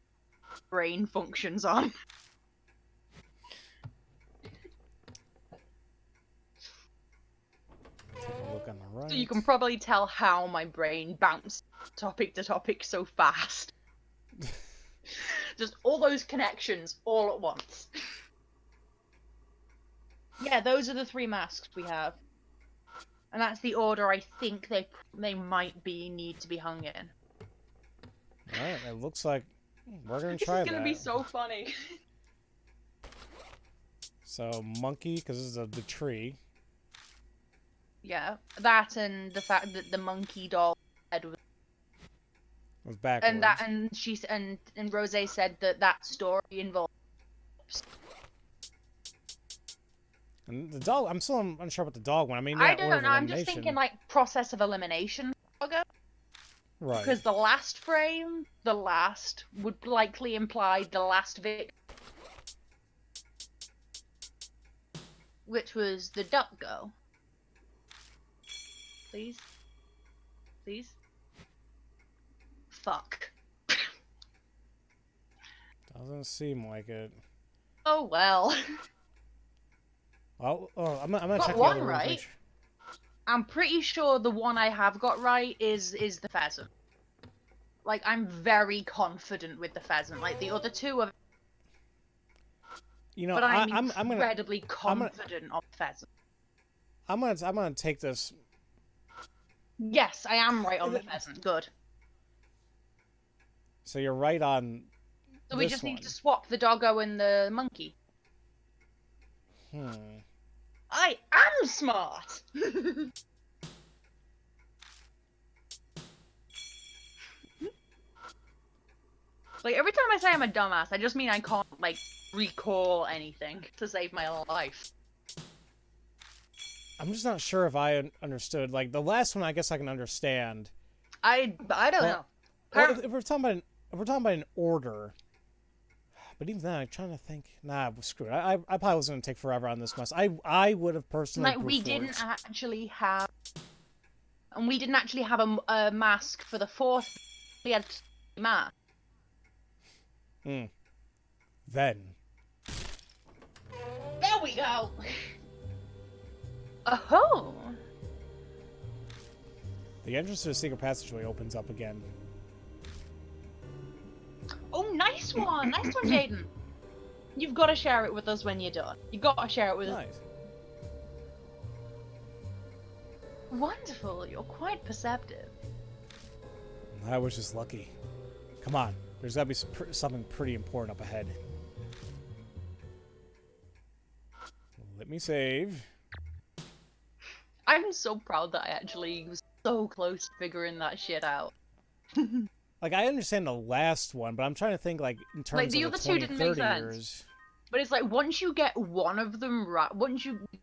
brain functions on. take a look on the right. So you can probably tell how my brain bounced topic to topic so fast. Just all those connections all at once. Yeah, those are the three masks we have. And that's the order I think they might need to be hung in. Alright, it looks like we're gonna This try that. is gonna be so funny. So, monkey, because this is the tree. Yeah, that and the fact that the monkey doll head was Backwards. and Rose said that story involves. And the dog, I'm still unsure about the dog one. I mean, yeah, I don't order know. of I'm just thinking like process of elimination. Right. Because the last frame, would likely imply the last victim, which was the duck girl. Please, please. Fuck. Doesn't seem like it. Oh well. Well, I'm gonna Got check the one other rooms, right. make sure. I'm pretty sure the one I have got right is the pheasant. Like, I'm very confident with the pheasant. Like, the other two are... You know, but I'm gonna incredibly confident of the pheasant. I'm gonna take this. Yes, I am right on the pheasant. Good. So you're right on. So we just need to swap the doggo and the monkey. I am smart! Like, every time I say I'm a dumbass, I just mean I can't, like, recall anything to save my life. I'm just not sure if I understood. Like, the last one, I guess I can understand. I don't know. Well, if we're talking about an order, but even then, I'm trying to think. Nah, screw it. I probably was gonna take forever on this mess. I would have personally. Like, we didn't actually have a mask for the fourth. We had a mask. Then. There we go. Oh. The entrance to the secret passageway opens up again. Oh, nice one. Nice one, Jaden. You've got to share it with us when you're done. You've got to share it with us. Nice. Wonderful. You're quite perceptive. I was just lucky. Come on. There's got to be something pretty important up ahead. Let me save. I'm so proud that I actually was so close to figuring that shit out. Like, I understand the last one, but I'm trying to think, like, in terms Like, the of other the two 20, didn't 30 make sense. years. But it's like, once you get one of them right,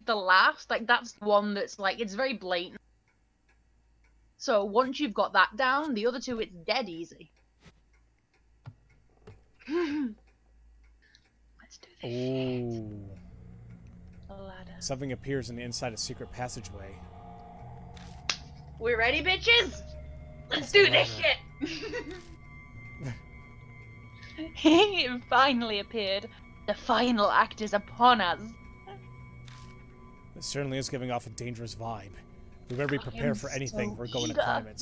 the last, like, that's the one that's, like, it's very blatant. So, once you've got that down, the other two, it's dead easy. Let's do this Ooh. shit. A ladder. Something appears on the inside a secret passageway. We ready, bitches? Let's do this shit! It finally appeared. The final act is upon us. It certainly is giving off a dangerous vibe. We better be I prepared am for anything so we're going to eager. climb it.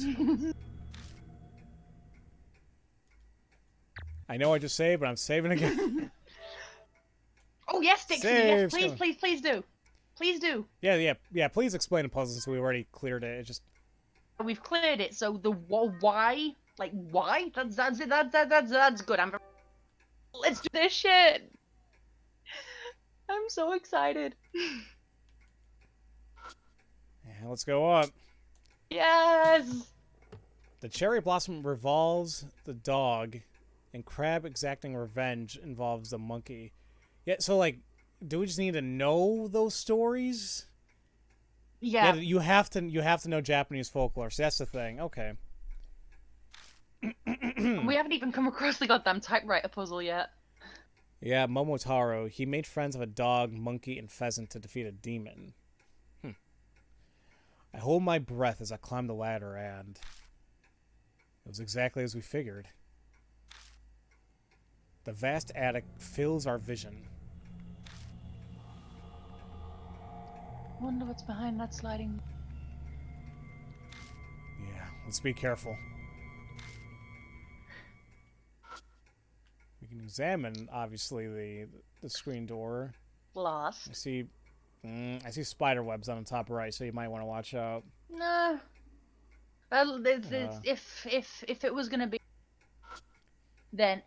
I know I just saved, but I'm saving again. Oh yes, Dixie. Save, Yes, please do. Please do. Yeah. Please explain the puzzle since we already cleared it. It just We've cleared it, so the why? Like, why? That's good. Let's do this shit! I'm so excited. yeah, let's go up. Yes! The cherry blossom revolves the dog, and crab exacting revenge involves the monkey. Yeah, so like, do we just need to know those stories? Yeah. You have to know Japanese folklore. So that's the thing. Okay. We haven't even come across the goddamn typewriter puzzle yet. Yeah, Momotaro. He made friends of a dog, monkey, and pheasant to defeat a demon. I hold my breath as I climb the ladder, and it was exactly as we figured. The vast attic fills our vision. Wonder what's behind that sliding. Yeah, let's be careful. We can examine, obviously, the screen door. Lost. I see spider webs on the top right, so you might want to watch out. No. Well, if it was gonna be, then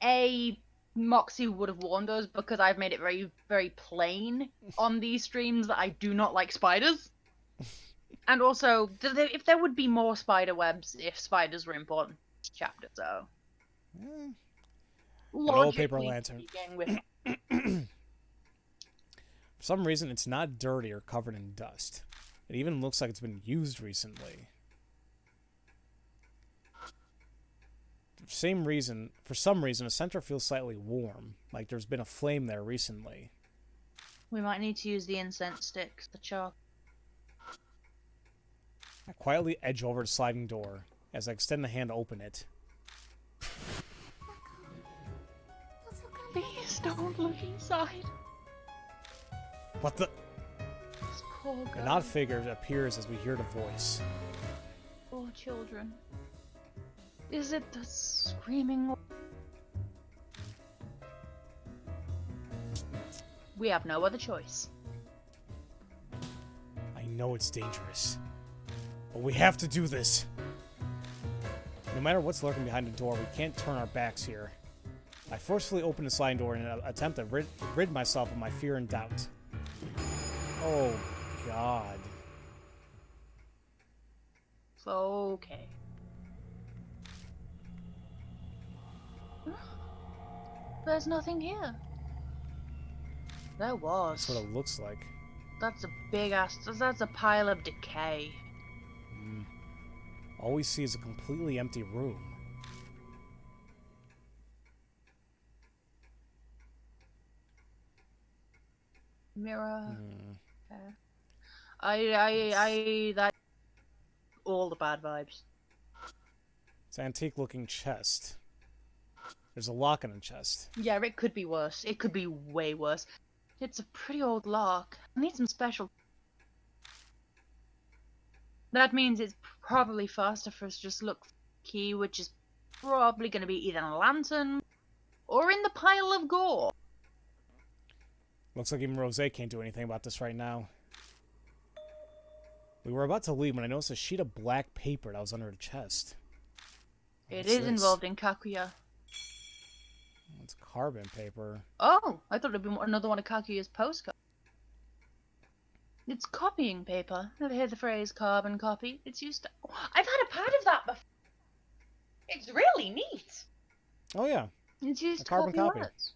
Moxie would have warned us, because I've made it very, very plain on these streams that I do not like spiders. And also, if there would be more spider webs if spiders were important in this chapter, so. An old paper lantern. For some reason, it's not dirty or covered in dust. It even looks like it's been used recently. For some reason, the center feels slightly warm, like there's been a flame there recently. We might need to use the incense sticks, the chalk. I quietly edge over the sliding door as I extend the hand to open it. Please don't look inside. What the? This poor girl. An odd figure appears as we hear the voice. Poor children. Is it the screaming? We have no other choice. I know it's dangerous, but we have to do this. No matter what's lurking behind the door, we can't turn our backs here. I forcefully open the sliding door in an attempt to rid myself of my fear and doubt. Oh, God. Okay. There's nothing here. There was. That's what it looks like. That's a big ass. That's a pile of decay. All we see is a completely empty room. Mirror. Okay. That. All the bad vibes. It's an antique-looking chest. There's a lock in the chest. Yeah, it could be worse. It could be way worse. It's a pretty old lock. I need some special. That means it's probably faster for us to just look for the key, which is probably going to be either in a lantern or in the pile of gore. Looks like even Rose can't do anything about this right now. We were about to leave when I noticed a sheet of black paper that was under the chest. It What's is this? involved in Kakuya. It's carbon paper. Oh, I thought it'd be another one of Kakuya's postcards. It's copying paper. Never heard the phrase carbon copy. It's used to... I've had a pad of that before. It's really neat. Oh yeah, It's used a to carbon copy copy. words.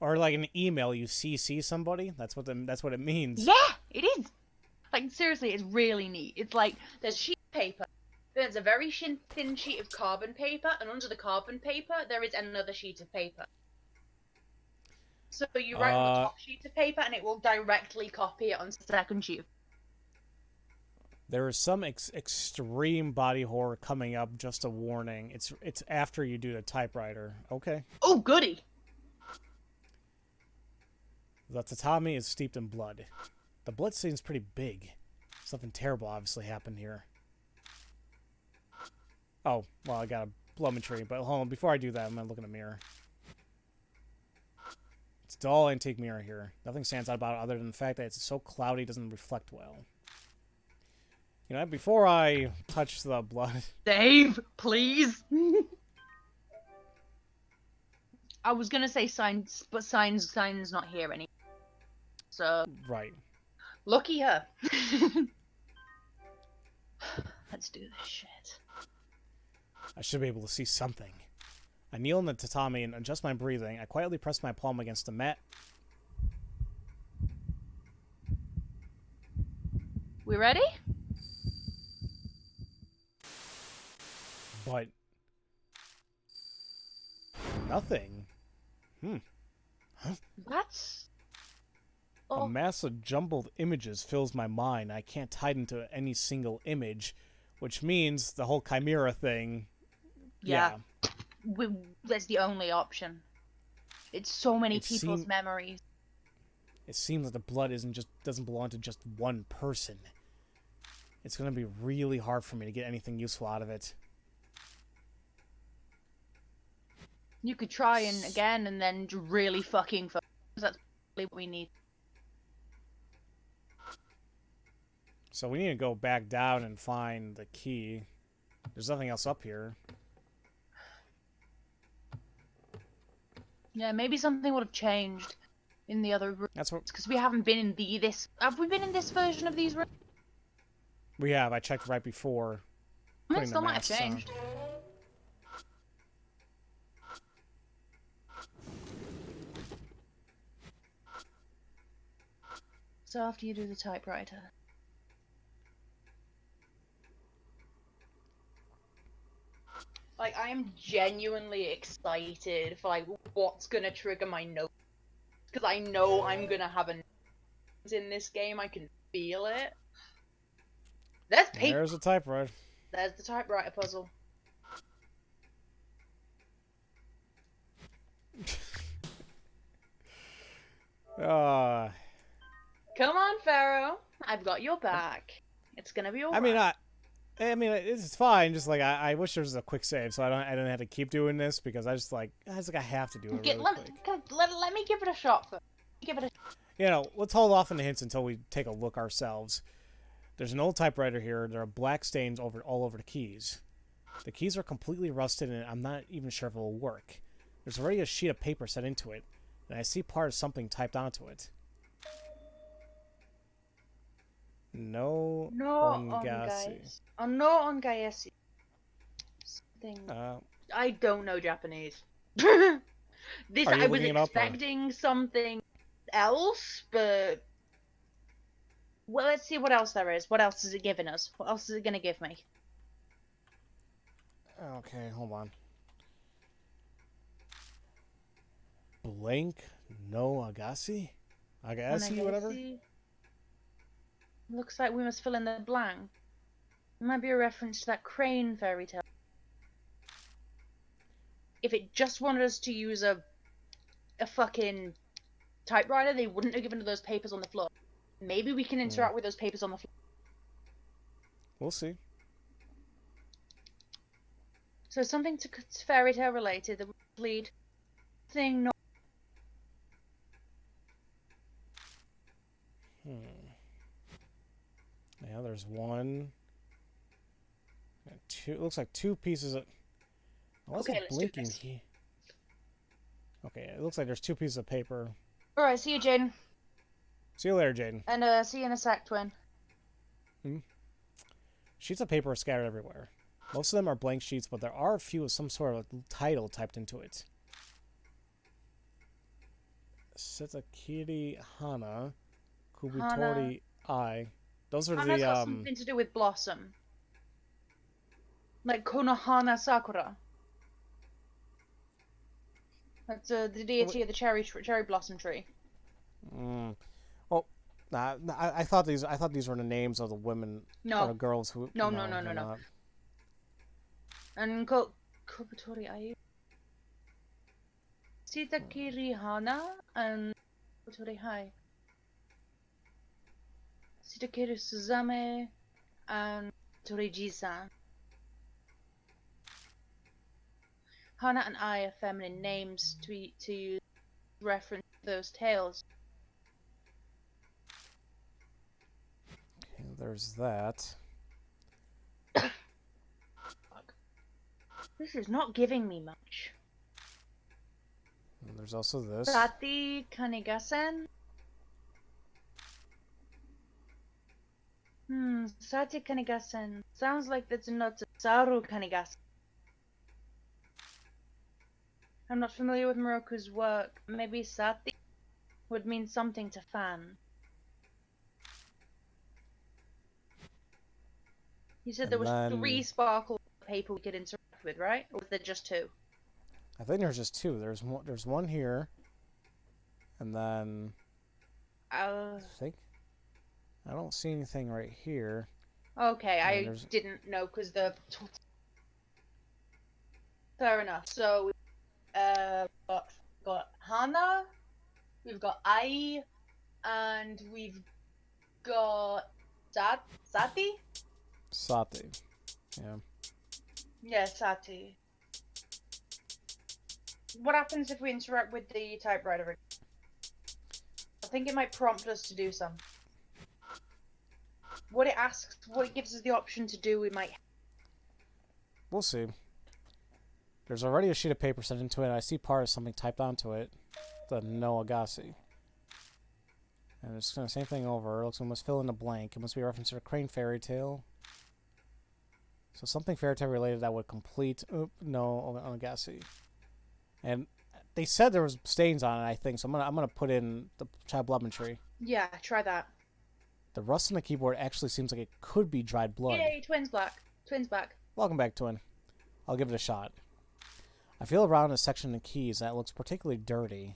Or like an email, you CC somebody. That's what it means. Yeah, it is. Like, seriously, it's really neat. It's like, There's sheet of paper. There's a very thin sheet of carbon paper, and under the carbon paper, there is another sheet of paper. So you write on the top sheet of paper, and it will directly copy it onto the second sheet. There is some extreme body horror coming up. Just a warning. It's after you do the typewriter. Okay. oh, goody. The tatami is steeped in blood. The blood seems pretty big. Something terrible obviously happened here. Oh, well, I got a blowmetry, but hold on. Before I do that, I'm gonna look in the mirror. It's a dull antique mirror here. Nothing stands out about it other than the fact that it's so cloudy it doesn't reflect well. You know, before I touch the blood... Dave, please. I was gonna say signs, but signs not here anymore. So Right. lucky her. Let's do this shit. I should be able to see something. I kneel in the tatami and adjust my breathing. I quietly press my palm against the mat. We ready? But... nothing. That's... A Oh, mass of jumbled images fills my mind. I can't tie it into any single image, which means the whole chimera thing... yeah. That's the only option. It's so many people's memories. It seems that the blood doesn't belong to just one person. It's gonna be really hard for me to get anything useful out of it. You could try and again and then really fucking focus. That's probably what we need. So we need to go back down and find the key. There's nothing else up here. Yeah, maybe something would have changed in the other rooms. That's what Because we haven't been in this. Have we been in this version of these rooms? we have. I checked right before. It putting the still might have masks on. changed. So after you do the typewriter. Like, I am genuinely excited for, like, what's gonna trigger my notes. Because I know I'm gonna have a note in this game. I can feel it. There's paper. There's a typewriter. There's the typewriter puzzle. Come on, Pharaoh. I've got your back. It's gonna be alright. I mean, it's fine. Just like I wish there was a quick save, so I don't have to keep doing this because I have to do it really quick. Let me give it a shot first. Give it a. You know, let's hold off on the hints until we take a look ourselves. There's an old typewriter here. There are black stains all over the keys. The keys are completely rusted, and I'm not even sure if it will work. There's already a sheet of paper set into it, and I see part of something typed onto it. No ongasi. No ongasi. Something. I don't know Japanese. This Are you I was looking it up, or- expecting something else, but well, let's see what else there is. What else is it giving us? What else is it gonna give me? Okay, hold on. Blank no agasi? Agasi, whatever? Looks like we must fill in the blank. It might be a reference to that crane fairy tale. If it just wanted us to use a fucking typewriter, they wouldn't have given us those papers on the floor. Maybe we can interact with those papers on the floor. We'll see. So something to fairy tale related that would lead thing not. Yeah, there's one. Two. It looks like two pieces of. What's Okay, it let's do blinking this. here? Okay, it looks like there's two pieces of paper. Alright, see you, Jaden. See you later, Jaden. And see you in a sec, twin. Sheets of paper are scattered everywhere. Most of them are blank sheets, but there are a few with some sort of title typed into it. Setakiri Hana, Kubutori Ai. Those are Hana's the got something to do with blossom. Like Konohana Sakura. That's the deity of the cherry blossom tree. Well, I thought these were the names of the women or the girls who. No. Not. And Kubutori Ai. Sitakiri Hana and Kubutori Hai. Sitakiri Suzame and Torijisan. Hana and I are feminine names to reference those tales. Okay, there's that. This is not giving me much. And there's also this. Sati Kanigasen. Sati Kanigasen. Sounds like that's not Saru Kanigasen. I'm not familiar with Moroku's work. Maybe Sati would mean something to fan. You said there was 3 sparkle paper we could interact with, right? Or was there just 2? I think there's just 2. There's one here, and then I think I don't see anything right here. Okay, I didn't know because the. Fair enough. So, got Hana, we've got Ai, and we've got Sati. Sati, yeah. Yeah, Sati. What happens if we interact with the typewriter? I think it might prompt us to do some. What it asks, what it gives us the option to do, we might. We'll see. There's already a sheet of paper sent into it, and I see part of something typed onto it. The no Agassi. And it's the same thing over. It looks like we must fill in a blank. It must be a reference to a crane fairy tale. So something fairy tale related that would complete no Agassi. And they said there was stains on it, I think, so I'm gonna put in the child blood tree. Yeah, try that. The rust on the keyboard actually seems like it could be dried blood. Yay, twins back. Twins back. Welcome back, Twin. I'll give it a shot. I feel around a section of keys that looks particularly dirty.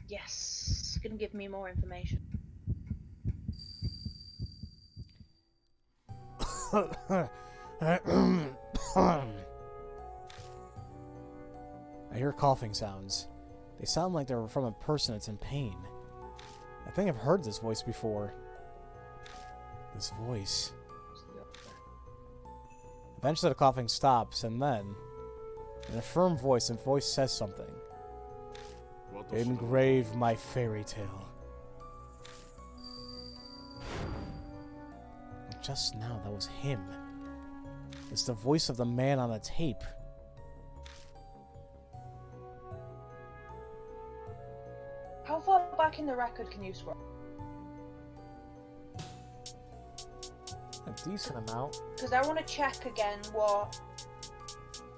Yes, it's gonna give me more information. I hear coughing sounds. They sound like they're from a person that's in pain. I think I've heard this voice before. This voice. Eventually the coughing stops, and then, in a firm voice, the voice says something. Engrave my fairy tale. Just now, that was him. It's the voice of the man on the tape. How far back in the record can you scroll? A decent amount. Because I want to check again what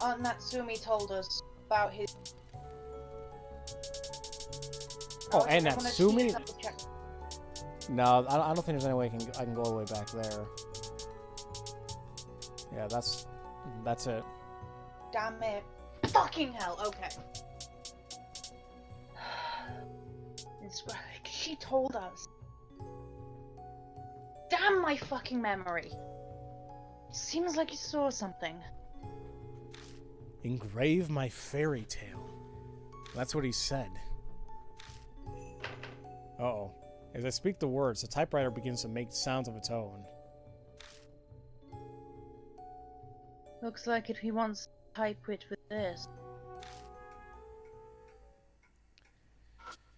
Aunt Natsumi told us about his. Oh, and Natsumi? No, I don't think there's any way I can go all the way back there. Yeah, that's it. Damn it! Fucking hell! Okay. She told us. Damn my fucking memory. Seems like you saw something. Engrave my fairy tale. That's what he said. Uh-oh. As I speak the words, the typewriter begins to make sounds of its own. Looks like he wants to type it with this.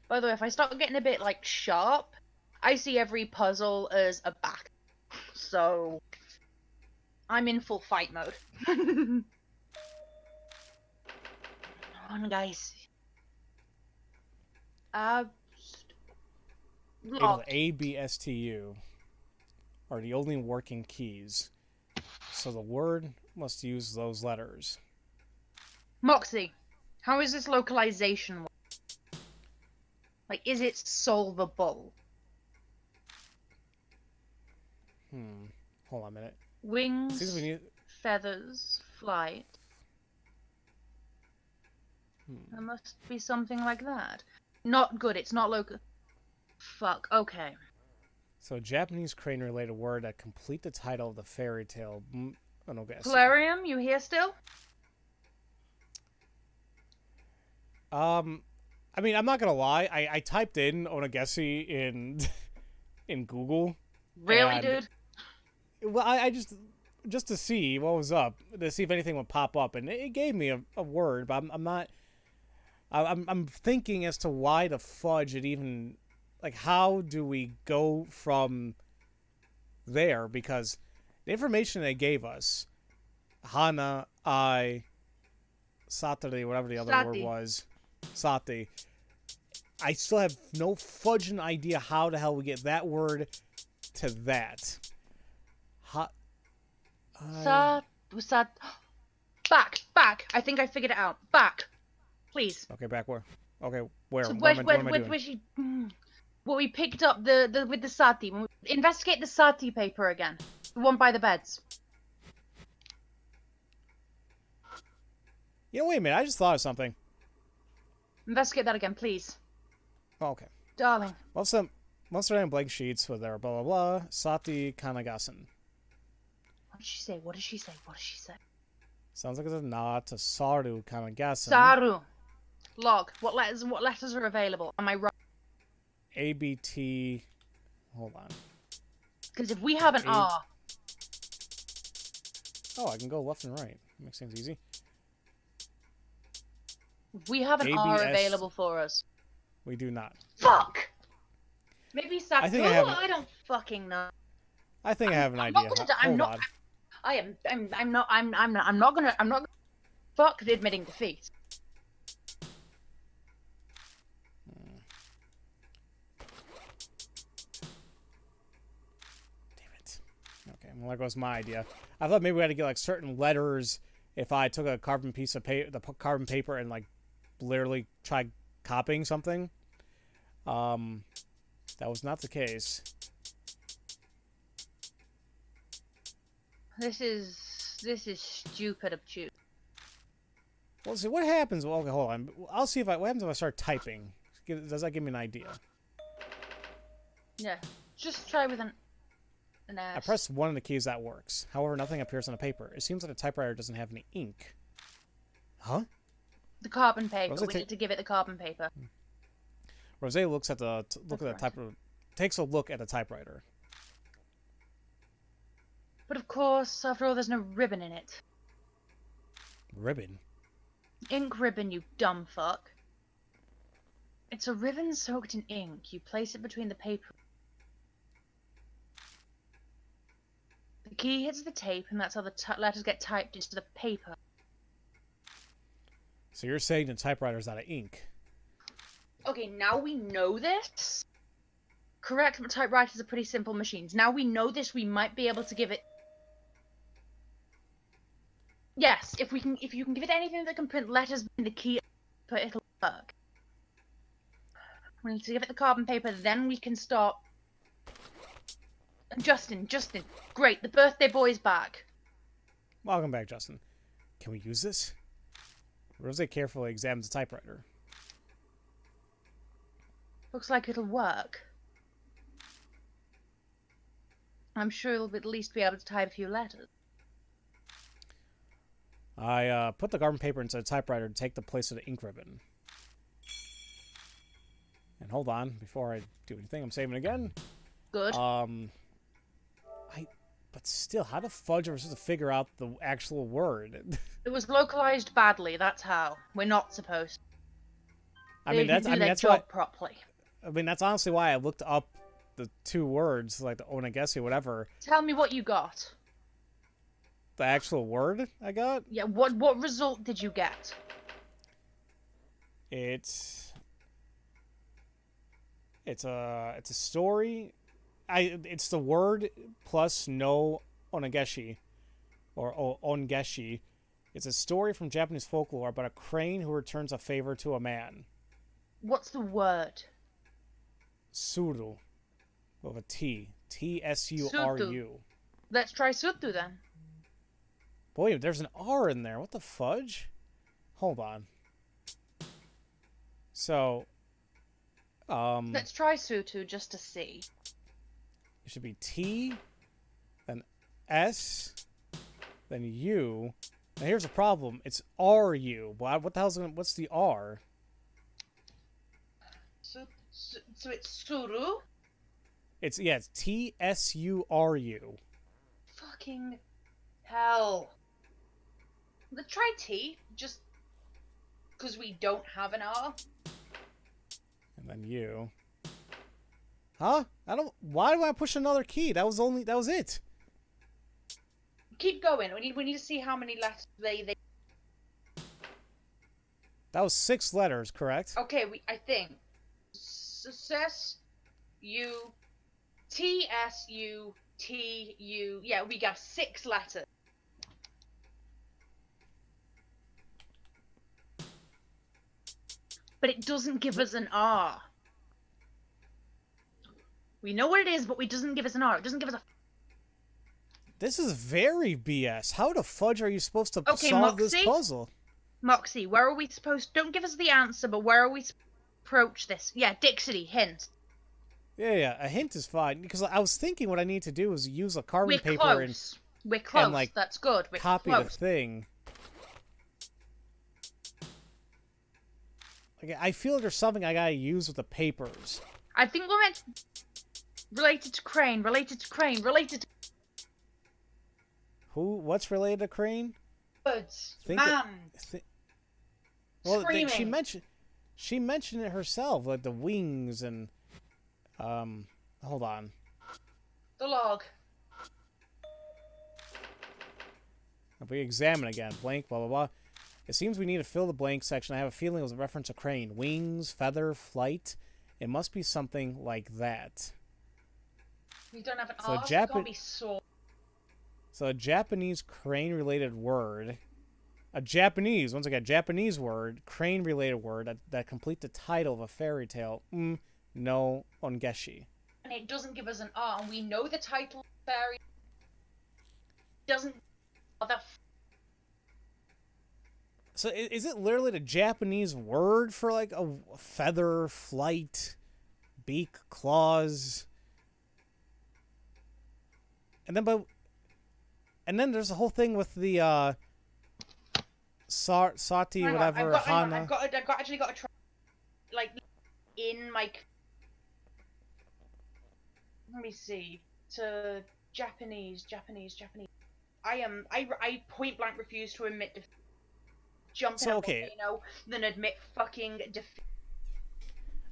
By the way, if I start getting a bit, like, sharp, I see every puzzle as a back. So, I'm in full fight mode. Come on, guys. A, B, S, T, U are the only working keys. So the word must use those letters. Moxie, how is this localization? Like, is it solvable? Hold on a minute. Wings, Seems we need... feathers, flight. There must be something like that. Not good. It's not local. Fuck. Okay. So Japanese crane-related word that complete the title of the fairy tale. I don't guess. Polarium, you here still? I mean, I'm not gonna lie. I typed in Onagesi in Google. Really, and, dude? Well, I just to see what was up, to see if anything would pop up, and it gave me a word, but I'm not. I'm thinking as to why the fudge it even, like, how do we go from there? Because the information they gave us, Hana, Satari, whatever the other word was, Sati, I still have no fudging idea how the hell we get that word to that. Back. I think I figured it out. Back, please. Okay, back where? Okay, where? So what am I doing? where she? Well, we picked up the with the sati. Investigate the sati paper again. The one by the beds. You know, wait a minute. I just thought of something. Investigate that again, please. Oh, okay. Darling. Most of them blank sheets with their blah blah blah. Sati Kanagasen. What did she say? What did she say? Sounds like it's a nod to Saru Kanagasen. Saru. Log. What letters are available? Am I right? ABT. Hold on. Because if we have an R. Oh, I can go left and right. Makes things easy. If we have an R available for us. We do not. Fuck! Maybe Saru. I don't fucking know. I think I have an idea. I'm not gonna fuck admitting defeat. Damn it. Okay, well, there goes my idea. I thought maybe we had to get like certain letters if I took a carbon piece of paper, the carbon paper, and like literally try copying something. That was not the case. This is stupid obtuse. Well, see what happens. Well, okay, hold on. I'll see what happens if I start typing. Does that give me an idea? Yeah, just try with an S. I press one of the keys, that works. However, nothing appears on the paper. It seems like the typewriter doesn't have any ink. Huh? The carbon paper. We need to give it the carbon paper. Rose looks at the typewriter. Takes a look at the typewriter. But of course, after all, there's no ribbon in it. Ribbon? Ink ribbon, you dumb fuck. It's a ribbon soaked in ink. You place it between the paper. The key hits the tape, and that's how the letters get typed into the paper. So you're saying the typewriter's out of ink? Okay, now we know this. Correct, but typewriters are pretty simple machines. Now we know this, we might be able to give it... Yes, if you can give it anything that can print letters in the key, it'll work. We need to give it the carbon paper, then we can start... Justin, great, the birthday boy's back. Welcome back, Justin. Can we use this? Rose carefully examines the typewriter. Looks like it'll work. I'm sure you'll at least be able to type a few letters. I put the carbon paper into the typewriter to take the place of the ink ribbon. And hold on, before I do anything, I'm saving again. Good. But still, how the fudge are we supposed to figure out the actual word? It was localized badly, that's how. We're not supposed to. That's why, properly. I mean, that's honestly why I looked up the two words, like the onagesi, whatever. Tell me what you got. The actual word I got? Yeah, what result did you get? It's a story. It's the word plus no onageshi, or ongeshi. It's a story from Japanese folklore about a crane who returns a favor to a man. What's the word? Suru. With a T. T-S-U-R-U. Let's try Sutu then. Boy, there's an R in there. What the fudge? Hold on. So, Let's try Sutu just to see. it should be T, then S, then U. Now here's the problem. It's R-U. What the hell's what's the R? So it's Suru? It's T-S-U-R-U. Fucking hell. Let's try T, just because we don't have an R. And then U. Huh? Why do I push another key? That was it. Keep going. We need to see how many letters they. That was 6 letters, correct? Okay, I think. S U T S U T U. Yeah, we got 6 letters. But it doesn't give us an R. We know what it is, but it doesn't give us an R. It doesn't give us a... This is very BS. How the fudge are you supposed to Okay, solve Moxie? this puzzle? Moxie, where are we supposed... Don't give us the answer, but where are we supposed to approach this? Yeah, Dixity, hint. Yeah, a hint is fine. Because I was thinking what I need to do is use a carbon We're paper close. We're close. and like, That's good. We're copy close. the thing. Okay, I feel like there's something I gotta use with the papers. I think we're meant to... Related to Crane, related to Crane, related to... What's related to Crane? Birds. Think Man. Well, Screaming. she mentioned it herself, like the wings and hold on. The log. If we examine again, blank, blah blah blah. It seems we need to fill the blank section. I have a feeling it was a reference to crane. Wings, feather, flight. It must be something like that. We don't have an So R, so it can't be so. So a Japanese crane-related word. Once again, Japanese word, crane-related word that complete the title of a fairy tale. No ongeshi. And it doesn't give us an R, and we know the title fairy doesn't. So is it literally the Japanese word for like a feather, flight, beak, claws? And then there's the whole thing with the Sati, Hang on, whatever, Hana. I've actually got to try, like, in my. Let me see. To Japanese. I point blank refuse to admit defeat. Jumping So, a okay. volcano, then admit fucking defeat.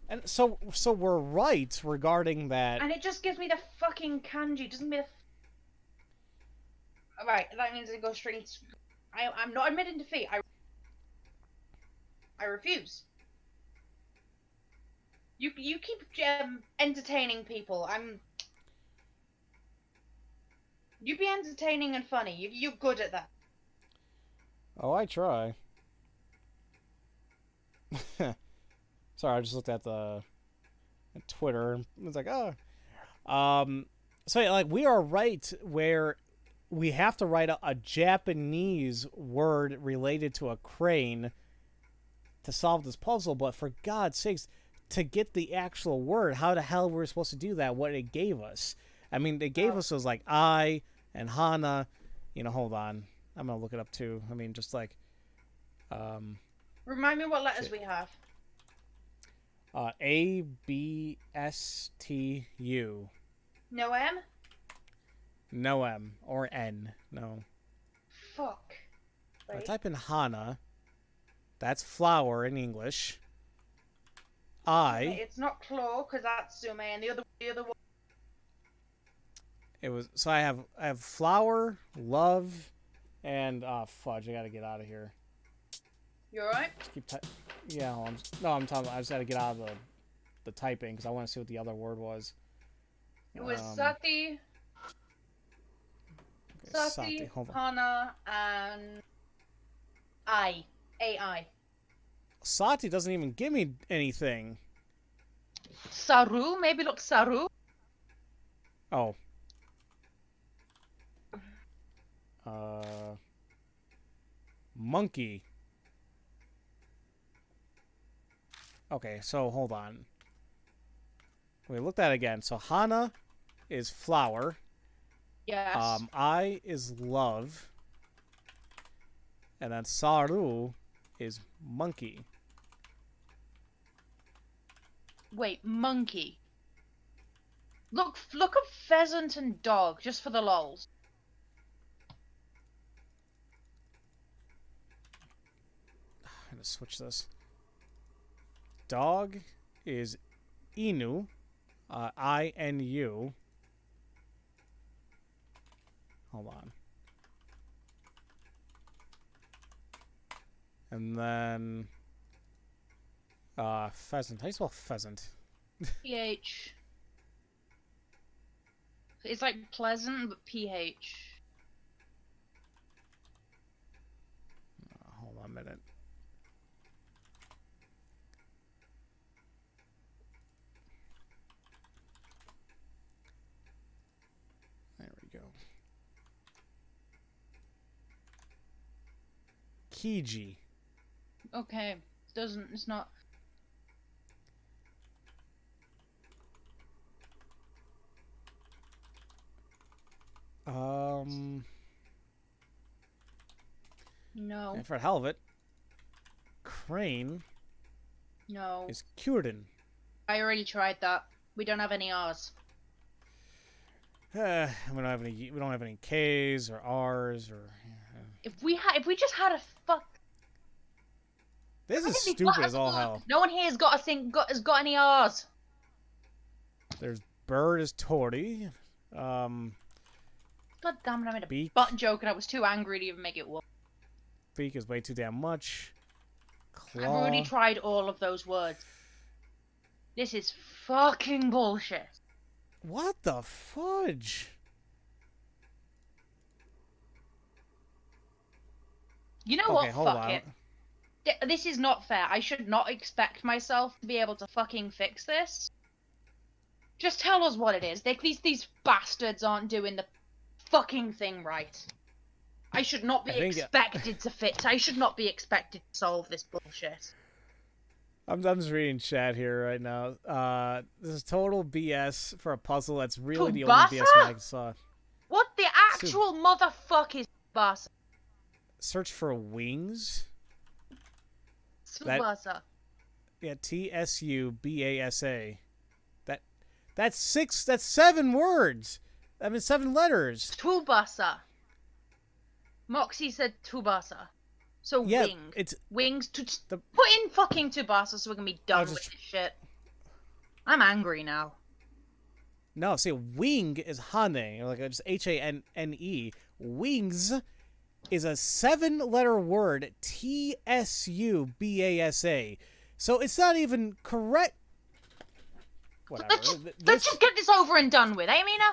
And so we're right regarding that. And it just gives me the fucking kanji. It doesn't mean the. Right, that means it goes straight into. I'm not admitting defeat. I refuse. You keep entertaining people. You be entertaining and funny. You're good at that. Oh, I try. Sorry, I just looked at at Twitter. It's like, oh. So yeah, like we are right where we have to write a Japanese word related to a crane to solve this puzzle, but for God's sakes, to get the actual word, how the hell were we supposed to do that? What it gave us? I mean, they gave us was like I and Hana. Hold on. I'm gonna look it up too. I mean, just like, Remind me what letters we have. A, B, S, T, U. No M? No M or N. No. Fuck. I Wait. type in Hana. That's flower in English. I. It's not claw because that's Sume, and the other one. It was so I have flower, love, and fudge. I gotta get out of here. You alright? Yeah, hold on. No, I'm talking. I just gotta get out of the typing because I want to see what the other word was. It was Sati. Sati, Hold on. Hana, and AI. Sati doesn't even give me anything. Saru, maybe look Saru. Oh. Monkey. Okay, so hold on. We looked at it again. So Hana is flower. Yes. I is love. And then Saru is monkey. Wait, monkey. Look up pheasant and dog, just for the lols. I'm gonna switch this. Dog is Inu. INU. Hold on. And then pheasant. How do you spell pheasant? PH. It's like pleasant, but PH. Hold on a minute. There we go. Kiji. Okay. It's not. No. And for the hell of it, crane No. is Curden. I already tried that. We don't have any R's. We don't have any K's or R's or. If we just had a fuck. This is Everything stupid flat as all fuck. hell. No one here has got any R's. There's bird is Tori. God damn it! I made a Beak. butt joke and I was too angry to even make it work. Beak is way too damn much. Claw. I've already tried all of those words. This is fucking bullshit. What the fudge? You know Okay, what? hold Fuck on. it. This is not fair. I should not expect myself to be able to fucking fix this. Just tell us what it is. These bastards aren't doing the fucking thing right. I should not be expected to fix. I should not be expected to solve this bullshit. I'm just reading chat here right now. This is total BS for a puzzle that's really the only BS I saw. What the actual motherfuck is Tsubasa? Search for wings. Tsubasa. Yeah, TSUBASA. That's 7 words. I mean 7 letters. Tsubasa. Moxie said Tsubasa. So yeah, wing. It's wings to put in fucking Tsubasa so we can be done with this shit. I'm angry now. No, see, wing is Hane, like just HANE. Wings is a 7-letter word, TSUBASA. So it's not even correct. Whatever. Let's just get this over and done with, eh, Mina?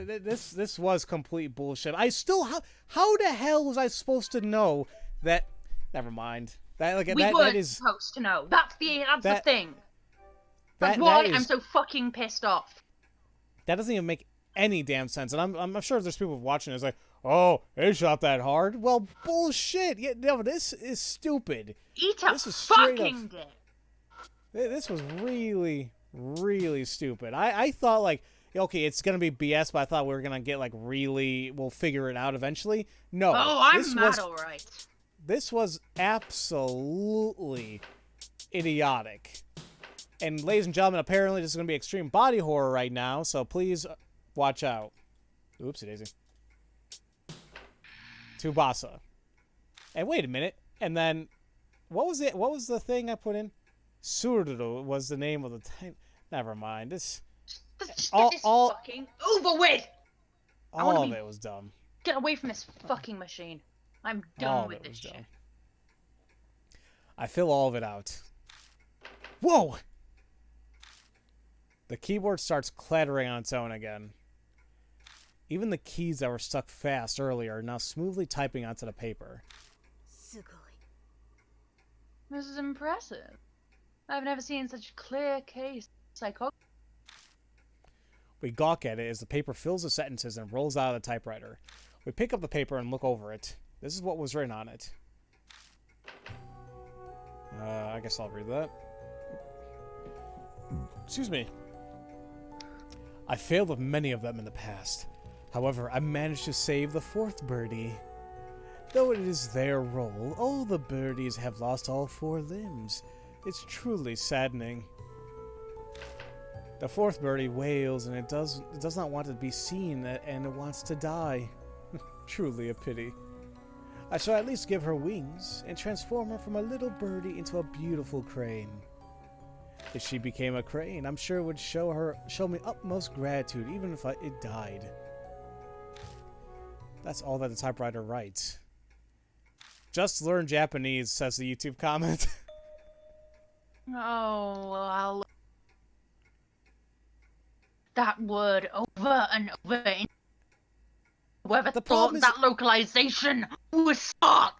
This was complete bullshit. I still how the hell was I supposed to know that? Never mind. That is supposed to know. That's the thing. That's why I'm so fucking pissed off. That doesn't even make any damn sense. And I'm sure there's people watching. It's like, oh, it's not that hard. Well, bullshit. Yeah, no, this is stupid. Eat a fucking dick. This was really, really stupid. I thought like, okay, it's gonna be BS, but I thought we were gonna get like we'll figure it out eventually. No. Oh, I'm mad, alright. This was absolutely idiotic. And ladies and gentlemen, apparently this is gonna be extreme body horror right now, so please watch out. Oopsie daisy. Tsubasa. And wait a minute. And then, what was it? What was the thing I put in? Sururu was the name of the time. Never mind. This fucking over with. All of it was dumb. Get away from this fucking machine. I'm done with this shit. I fill all of it out. Whoa! The keyboard starts clattering on its own again. Even the keys that were stuck fast earlier are now smoothly typing onto the paper. This is impressive. I've never seen such a clear case of psychology. We gawk at it as the paper fills the sentences and rolls out of the typewriter. We pick up the paper and look over it. This is what was written on it. I guess I'll read that. Excuse me. I failed with many of them in the past. However, I managed to save the fourth birdie. Though it is their role, all the birdies have lost all 4 limbs. It's truly saddening. The fourth birdie wails and it does not want to be seen and it wants to die. Truly a pity. I shall at least give her wings and transform her from a little birdie into a beautiful crane. If she became a crane, I'm sure it would show me utmost gratitude even if it died. That's all that the typewriter writes. Just learn Japanese, says the YouTube comment. Oh, well, I'll... That word over and over in... Whoever thought that localization was smart!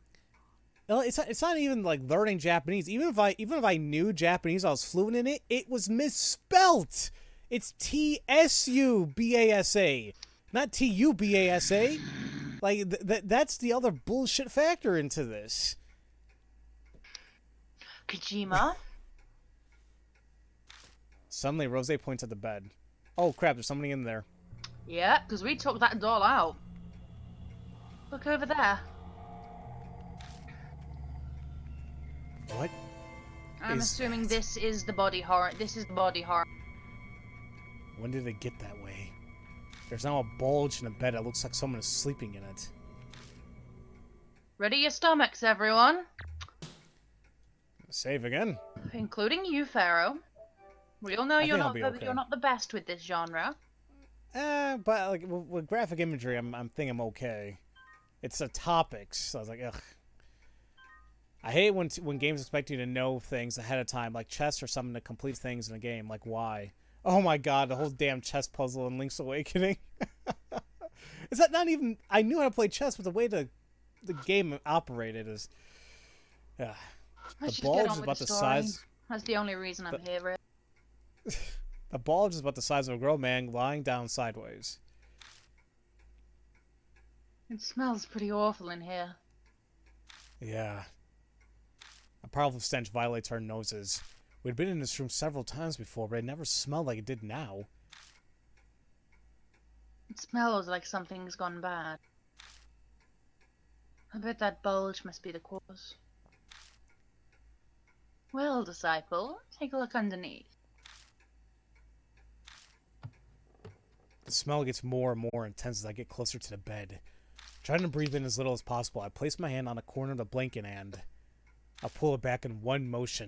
No, it's not even like learning Japanese. Even if I knew Japanese, I was fluent in it. It was misspelt. It's T-S-U-B-A-S-A, not T-U-B-A-S-A. Like that's the other bullshit factor into this. Kojima. Suddenly, Rose points at the bed. Oh crap! There's somebody in there. Yeah, because we took that doll out. Look over there. What? I'm assuming this is the body horror. This is the body horror. When did it get that way? There's now a bulge in the bed that looks like someone is sleeping in it. Ready your stomachs, everyone. Save again. Including you, Pharaoh. We all know you're not the best with this genre. But like with graphic imagery, I'm thinking I'm okay. It's the topics, so I was like, ugh. I hate when games expect you to know things ahead of time, like chess or something to complete things in a game. Like why? Oh my god, the whole damn chess puzzle in Link's Awakening. Is that not even? I knew how to play chess, but the way the game operated is. The bulge is about the size. That's the only reason I'm here, really. The bulge is about the size of a grown man lying down sideways. It smells pretty awful in here. Yeah. A powerful stench violates our noses. We'd been in this room several times before, but it never smelled like it did now. It smells like something's gone bad. I bet that bulge must be the cause. Well, disciple, take a look underneath. The smell gets more and more intense as I get closer to the bed. Trying to breathe in as little as possible, I place my hand on a corner of the blanket and I pull it back in one motion.